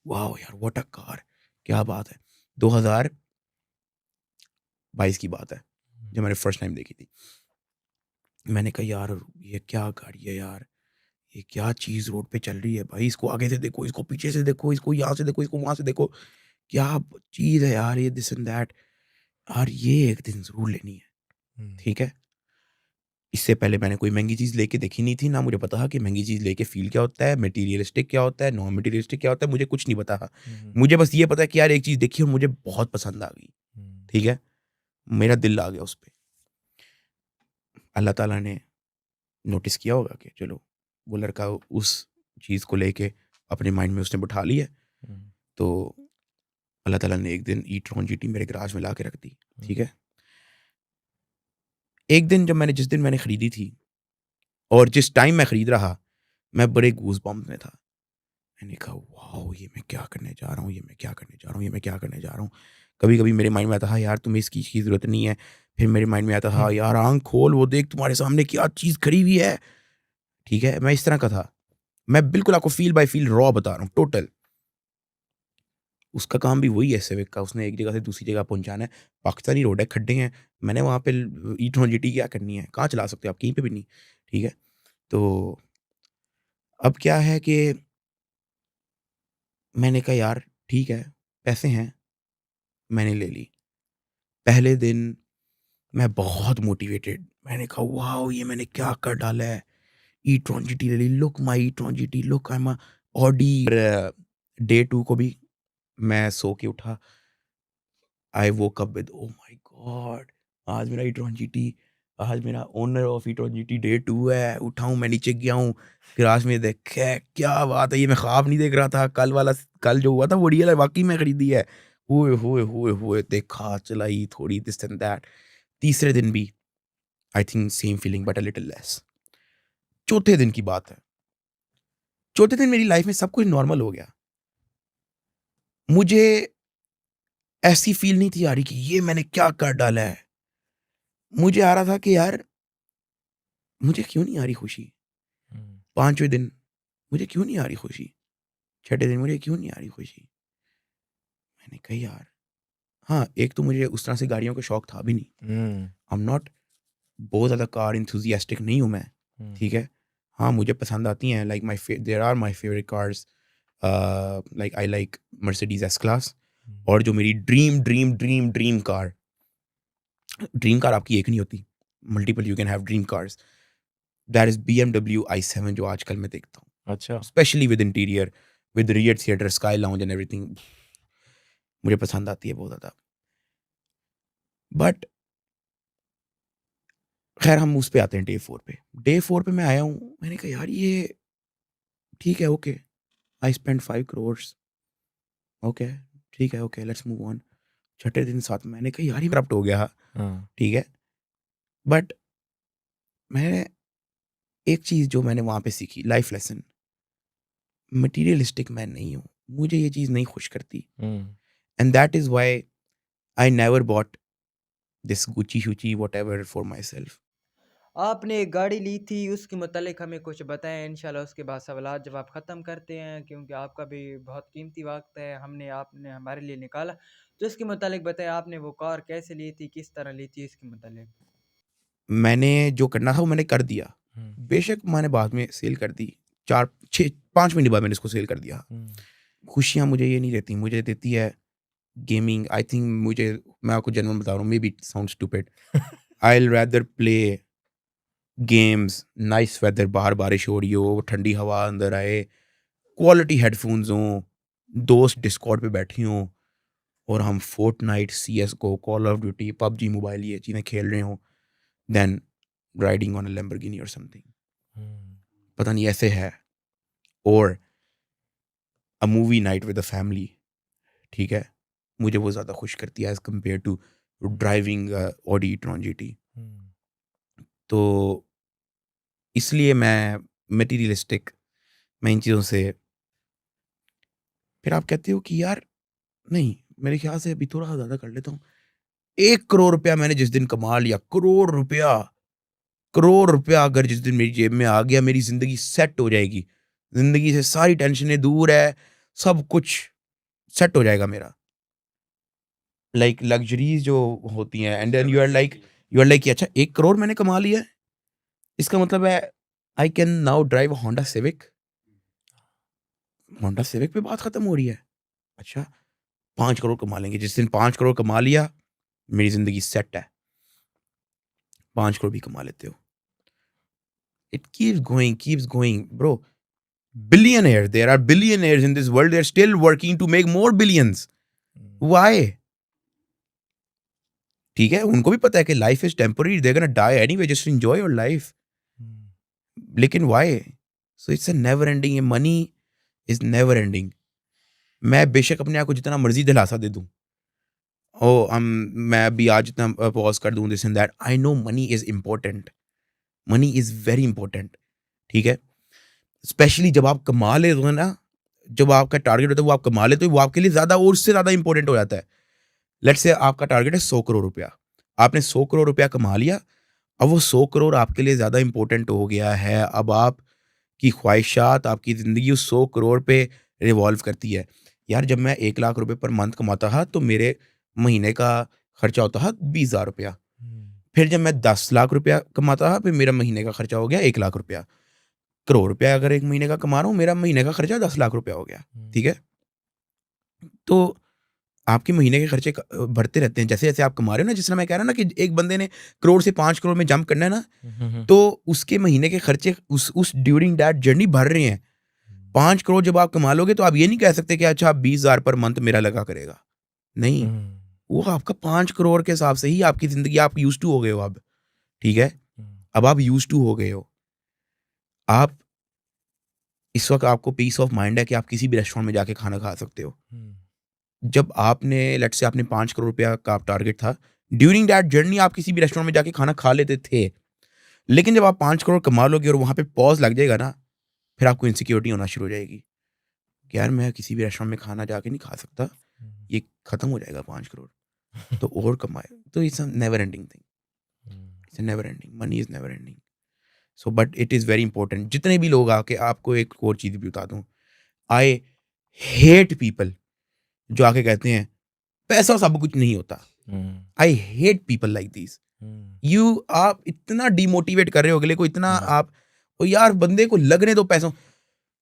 वाओ यार, व्हाट अ कार, क्या बात है। 2022 की बात है जब मैंने फर्स्ट टाइम देखी थी। मैंने कहा यार ये क्या गाड़ी है यार, ये क्या चीज़ रोड पे चल रही है भाई, इसको आगे से देखो, इसको पीछे से देखो, इसको यहाँ से देखो, इसको वहाँ से देखो, क्या चीज़ है यार ये, दिस एंड दैट। यार ये एक दिन ज़रूर लेनी है, ठीक है। इससे पहले मैंने कोई महंगी चीज़ लेके देखी नहीं थी, ना मुझे पता था कि महंगी चीज़ लेके फ़ील क्या होता है, मटेरियलिस्टिक क्या होता है, नॉन मटेरियलिस्टिक क्या होता है, मुझे कुछ नहीं पता था। मुझे बस ये पता है कि यार एक चीज़ देखी और मुझे बहुत पसंद आ गई, ठीक है। मेरा दिल आ गया उस पे। अल्लाह ताला ने नोटिस किया होगा कि चलो वो लड़का उस चीज़ को लेके अपने माइंड में उसने बिठा लिया, तो अल्लाह ताला ने एक दिन ई-ट्रॉन जीटी मेरे गैराज में ला के रख दी, ठीक है। एक दिन जिस दिन मैंने खरीदी थी और जिस टाइम मैं खरीद रहा, मैं बड़े गूज़ बम्प में था। मैंने कहा वाओ ये मैं क्या करने जा रहा हूँ, ये मैं क्या करने जा रहा हूँ, ये मैं क्या करने जा रहा हूँ। कभी-कभी मेरे माइंड में आता था यार तुम्हें इसकी की ज़रूरत नहीं है। फिर मेरे माइंड में आता था यार आँख खोल, वो देख तुम्हारे सामने क्या चीज़ खड़ी हुई है, ठीक है। मैं इस तरह का था। मैं बिल्कुल आपको फ़ील बाय फ़ील रॉ बता रहा हूँ, टोटल। उसका काम भी वही है सिविक का, उसने एक जगह से दूसरी जगह पहुँचाना है। पाकिस्तानी रोड है, खड्डे हैं, मैंने वहाँ पे ई-ट्रॉन जीटी क्या करनी है, कहाँ चला सकते हो आप, कहीं पे भी नहीं, ठीक है। तो अब क्या है कि मैंने कहा यार ठीक है, पैसे हैं, मैंने ले ली। पहले दिन मैं बहुत मोटिवेटेड, मैंने कहा वाओ ये मैंने क्या कर डाला है, ई-ट्रॉन जीटी ले ली, look my e tron GT, look I am a Audi. Day 2 को भी मैं सो के उठा, I woke up with oh my God, आज मेरा ई-ट्रॉन जीटी, आज मेरा owner of e tron GT day 2 है। उठा हूँ, मैं नीचे गया हूँ, गैराज में देखा, क्या बात है, ये मैं ख्वाब नहीं देख रहा था, कल जो हुआ था वो रियल है, वाकई में खरीदी है। ओए देखा, चलाई थोड़ी, दिस एंड दैट। तीसरे दिन भी I think same feeling but a little less. चौथे दिन की बात है, चौथे दिन मेरी लाइफ में सब कुछ नॉर्मल हो गया। मुझे ऐसी फील नहीं थी आ रही कि ये मैंने क्या कर डाला है। मुझे आ रहा था कि यार मुझे क्यों नहीं आ रही खुशी। पांचवें दिन मुझे क्यों नहीं आ रही खुशी, छठे दिन मुझे क्यों नहीं आ रही खुशी। मैंने कहा यार, हाँ एक तो मुझे उस तरह से गाड़ियों का शौक था भी नहीं, आई एम नॉट बहुत ज़्यादा कार इंथुजियास्टिक नहीं हूँ मैं, ठीक है। हाँ मुझे पसंद आती हैं, like there are my favourite cars, like I like Mercedes S class. और जो मेरी ड्रीम कार आपकी एक नहीं होती, multiple you can have dream cars. That is BMW i7 जो आजकल मैं देखता हूँ, अच्छा। Specially with interior, with rear theatre, sky lounge and everything, मुझे पसंद आती है बहुत ज़्यादा। बट खैर हम उस पे आते हैं डे 4 पे। डे 4 पे मैं आया हूँ, मैंने कहा यार ये ठीक है, okay, I spend 5 crore, okay ठीक है, ओके लेट्स मूव ऑन। छठे दिन साथ में मैंने कहा यार ये करप्ट हो गया, ठीक है। बट मैं एक चीज़ जो मैंने वहाँ पे सीखी, लाइफ लेसन, मटीरियलिस्टिक मैं नहीं हूँ, मुझे ये चीज़ नहीं खुश करती। And that is why I never bought this Gucci शुची whatever for myself. आपने एक गाड़ी ली थी, उसके मुतालिक हमें कुछ बताएं। इंशाल्लाह उसके बाद सवालात जवाब ख़त्म करते हैं, क्योंकि आपका भी बहुत कीमती वक्त है, आपने हमारे लिए निकाला। तो इसके मुतालिक बताएं, आपने वो कार कैसे ली थी, किस तरह ली थी, इसके मुतालिक। मैंने जो करना था वो मैंने कर दिया, बेशक मैंने बाद में सेल कर दी, 4-6-5 महीने बाद मैंने इसको सेल कर दिया। खुशियाँ मुझे ये नहीं देती, मुझे देती है गेमिंग। आई थिंक मैं आपको जेन्युइन बता रहा हूँ, may be sound stupid, I will rather play games, nice weather, बाहर बारिश हो रही हो, ठंडी हवा अंदर आए, क्वालिटी हेडफोन्स हों, दोस्त डिस्कॉर्ड पे बैठी हों और हम Fortnite, CS:GO, Call of Duty, PUBG mobile ये चीज़ें खेल रहे हों, then riding on a Lamborghini और समथिंग, पता नहीं ऐसे है। और a movie night with a family, ठीक है, मुझे वो ज़्यादा खुश करती है as compared to driving Audi e tron GT। तो इसलिए मैं मटीरियलिस्टिक, मैं इन चीज़ों से, फिर आप कहते हो कि यार नहीं, मेरे ख्याल से अभी थोड़ा ज़्यादा कर लेता हूँ। 1 करोड़ रुपया मैंने जिस दिन कमा लिया, करोड़ रुपया अगर जिस दिन मेरी जेब में आ गया, मेरी ज़िंदगी सेट हो जाएगी। ज़िंदगी से सारी टेंशनें दूर है, सब कुछ सेट हो जाएगा मेरा। लाइक लग्ज़रीज़ जो होती हैं, and then you are like कि अच्छा 1 करोड़ मैंने कमा लिया है, इसका मतलब है I can now drive a Honda civic. Honda civic पे बात खत्म हो रही है। अच्छा 5 करोड़ कमा लेंगे, जिस दिन 5 करोड़ कमा लिया, मेरी ज़िंदगी सेट है। 5 करोड़ भी कमा लेते हो। It keeps going, bro. Billionaires, there are billionaires in this world, they're still working to make more billions. Why? ठीक है, उनको भी पता है कि life is temporary, they're gonna die anyway, just enjoy your life. लेकिन why? So it's a never ending, money is never ending. मैं बेशक अपने आप को जितना मर्जी दिलासा दे दूं, मैं अभी आज इतना पॉज कर दूं, this and that, I know money is important, money is very important, ठीक है। स्पेशली जब आप कमा लेते हो ना, जब आपका टारगेट होता है वो आप कमा लेते हो, वो आपके लिए ज़्यादा और उससे ज़्यादा इंपॉर्टेंट हो जाता है। लेट्स से आपका टारगेट है 100 करोड़ रुपया, आपने 100 करोड़ रुपया कमा लिया, अब वो 100 करोड़ आपके लिए ज़्यादा इंपॉर्टेंट हो गया है। अब आपकी ख्वाहिशात, आपकी ज़िंदगी उस 100 करोड़ पे रिवॉल्व करती है। यार जब मैं 1 लाख रुपए पर मंथ कमाता था तो मेरे महीने का खर्चा होता था 20,000 रुपया। फिर जब मैं 10 लाख रुपया कमाता था, फिर मेरा महीने का खर्चा हो गया 1 लाख रुपया। करोड़ रुपया अगर एक महीने का कमा रहा हूँ, मेरा महीने का खर्चा 10 लाख रुपया हो गया, ठीक है। तो आपके महीने के खर्चे बढ़ते रहते हैं जैसे जैसे आप कमा रहे हो ना। जिस तरह मैं कह रहा हूँ ना कि एक बंदे ने करोड़ से 5 करोड़ में जंप करना है ना, तो उसके महीने के खर्चे उस ड्यूरिंग दैट जर्नी बढ़ रहे हैं। 5 करोड़ जब आप कमा लोगे तो आप ये नहीं कह सकते कि अच्छा 20,000 पर मंथ मेरा लगा करेगा। नहीं, वो आपका 5 करोड़ के हिसाब से ही आपकी जिंदगी, आप यूज टू हो गए हो अब, ठीक है। अब आप यूज टू हो गए हो। आप इस वक्त आपको पीस ऑफ माइंड है कि आप किसी भी रेस्टोरेंट में जाके खाना खा सकते हो। जब आपने लेट्स से आपने 5 करोड़ रुपया का टारगेट था, ड्यूरिंग दैट जर्नी आप किसी भी रेस्टोरेंट में जाके खाना खा लेते थे। लेकिन जब आप 5 करोड़ कमा लोगे और वहां पे पॉज लग जाएगा ना, फिर आपको इनसिक्योरिटी होना शुरू हो जाएगी कि यार मैं किसी भी रेस्टोरेंट में खाना जाके नहीं खा सकता, ये खत्म हो जाएगा 5 करोड़ तो और कमाए। तो it's never ending thing, it's never ending, money is never ending. So but it is very important. जितने भी लोग आके, आपको एक और चीज़ भी बता दूं, आई हेट पीपल जो आके कहते हैं पैसा सब कुछ नहीं होता। I hate people like this. आप इतना डिमोटिवेट कर रहे हो अगले को, इतना आप, और यार बंदे को लगने दो पैसों।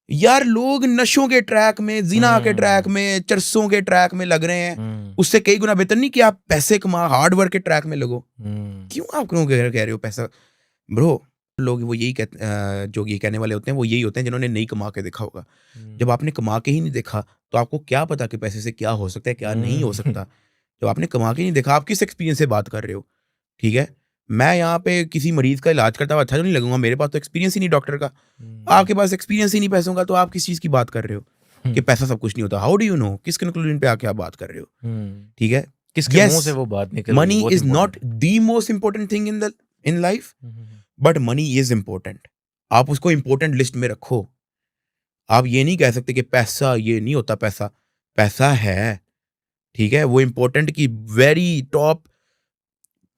यार लोग नशों के ट्रैक में, जिना के ट्रैक में, चरसों के ट्रैक में लग रहे हैं, उससे कई गुना बेहतर नहीं कि आप पैसे कमा, हार्ड वर्क के ट्रैक में लगो। क्यों आप क्यों कह रहे हो पैसा? ब्रो, लोग वो यही जो ये कहने वाले होते हैं वो यही होते हैं जिन्होंने नहीं कमा के देखा होगा। जब आपने कमा के ही नहीं देखा तो आपको क्या पता कि पैसे से क्या हो सकता है, क्या नहीं हो सकता। जब आपने कमा के नहीं देखा, आप किस एक्सपीरियंस से बात कर रहे हो? ठीक है, मैं यहाँ पे किसी मरीज का इलाज करता हुआ अच्छा तो नहीं लगूंगा, मेरे पास तो एक्सपीरियंस ही नहीं डॉक्टर का। आपके पास एक्सपीरियंस ही नहीं पैसों का, तो आप किस चीज की बात कर रहे हो कि पैसा सब कुछ नहीं होता? How do you know? किस कंक्लूजन पे आके आप बात कर रहे हो? ठीक है, किसके मुंह से वो बात निकल रही है, मनी बहुत is important not the most important thing in life, but money is important. आप उसको इंपॉर्टेंट लिस्ट में रखो। आप ये नहीं कह सकते कि पैसा ये नहीं होता। पैसा पैसा है, ठीक है, वो इंपॉर्टेंट की very top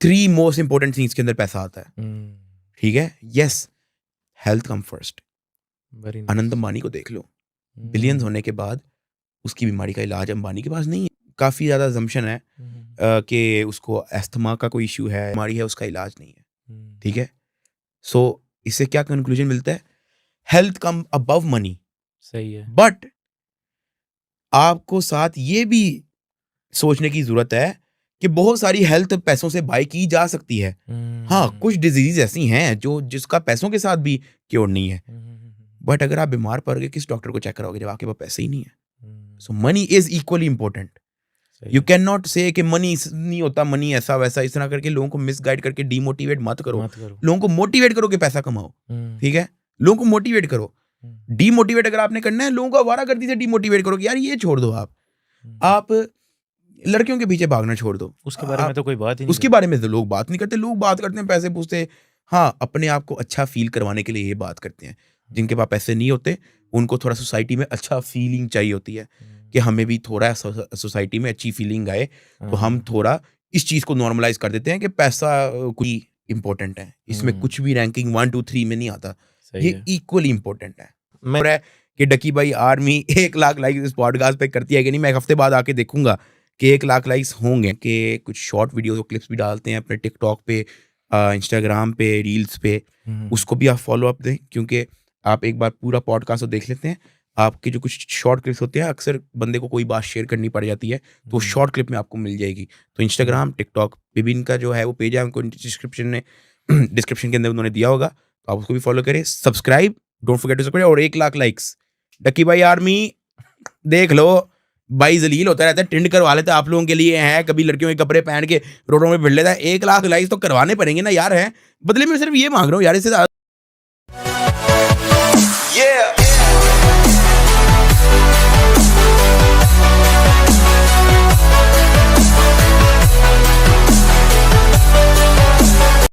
3 most important things के अंदर पैसा आता है। ठीक है, yes, health come first. Very Anand Ambani को देख लो, बिलियंस होने के बाद उसकी बीमारी का इलाज अंबानी के पास नहीं है। काफी ज्यादा assumption है कि उसको अस्थमा का कोई इशू है, बीमारी है, उसका इलाज नहीं है। ठीक है, सो इससे क्या कंक्लूजन मिलता है? हेल्थ कम अबव मनी। सही है। बट आपको साथ ये भी सोचने की जरूरत है कि बहुत सारी हेल्थ पैसों से बाय की जा सकती है। हाँ, कुछ डिजीज ऐसी हैं जो जिसका पैसों के साथ भी क्योर नहीं है। बट अगर आप बीमार पड़ गए, किस डॉक्टर को चेक कराओगे जब आपके पास पैसे ही नहीं है? So money is equally important. You can not say कि मनी नहीं होता, मनी ऐसा वैसा, इस तरह करके लोगों को मिसगाइड करके डीमोटिवेट मत करो। लोगों को मोटिवेट करो कि पैसा कमाओ। ठीक है, लोगों को मोटिवेट करो। डीमोटिवेट अगर आपने करना है, लोगों को आवारागर्दी से डीमोटिवेट करो कि यार ये छोड़ दो। आप लड़कियों के पीछे भागना छोड़ दो। उसके बारे में तो कोई बात ही नहीं, उसके बारे में तो लोग बात नहीं करते। लोग बात करते हैं पैसे पूछते, हाँ, अपने आप को अच्छा फील करवाने के लिए ये बात करते हैं। जिनके पास पैसे नहीं होते उनको थोड़ा सोसाइटी में अच्छा फीलिंग चाहिए होती है कि हमें भी थोड़ा सोसाइटी में अच्छी फीलिंग आए, तो हम थोड़ा इस चीज को नॉर्मलाइज कर देते हैं कि पैसा कोई इंपॉर्टेंट है। इसमें कुछ भी रैंकिंग 1 2 3 में नहीं आता, ये इक्वली इंपॉर्टेंट है। मैं कि डकी भाई आर्मी 1 लाख लाइक इस पॉडकास्ट पे करती है कि नहीं, मैं एक हफ्ते बाद आके देखूंगा कि 1 लाख लाइक्स होंगे। कि कुछ शॉर्ट वीडियो क्लिप्स भी डालते हैं अपने टिकटॉक पे, इंस्टाग्राम पे, रील्स पे, उसको भी आप फॉलो अप दें। क्योंकि आप एक बार पूरा पॉडकास्ट तो देख लेते हैं, आपके जो कुछ शॉर्ट क्लिप्स होते हैं, अक्सर बंदे को कोई बात शेयर करनी पड़ जाती है, तो शॉर्ट क्लिप में आपको मिल जाएगी। तो इंस्टाग्राम, टिकटॉक, विभिन्न का जो है वो पेज है, उनको डिस्क्रिप्शन के अंदर उन्होंने दिया होगा, तो आप उसको भी फॉलो करें। Subscribe, don't forget to subscribe. और 1 लाख लाइक्स, डकी भाई आर्मी देख लो भाई, जलील होता रहता है, टिंड करवा लेता है आप लोगों के लिए है, कभी लड़कियों के कपड़े पहन के रोडों में भिड़ लेता है। 1 लाख लाइक्स तो करवाने पड़ेंगे ना यार, है बदले में सिर्फ ये मांग रहा हूँ यार, इससे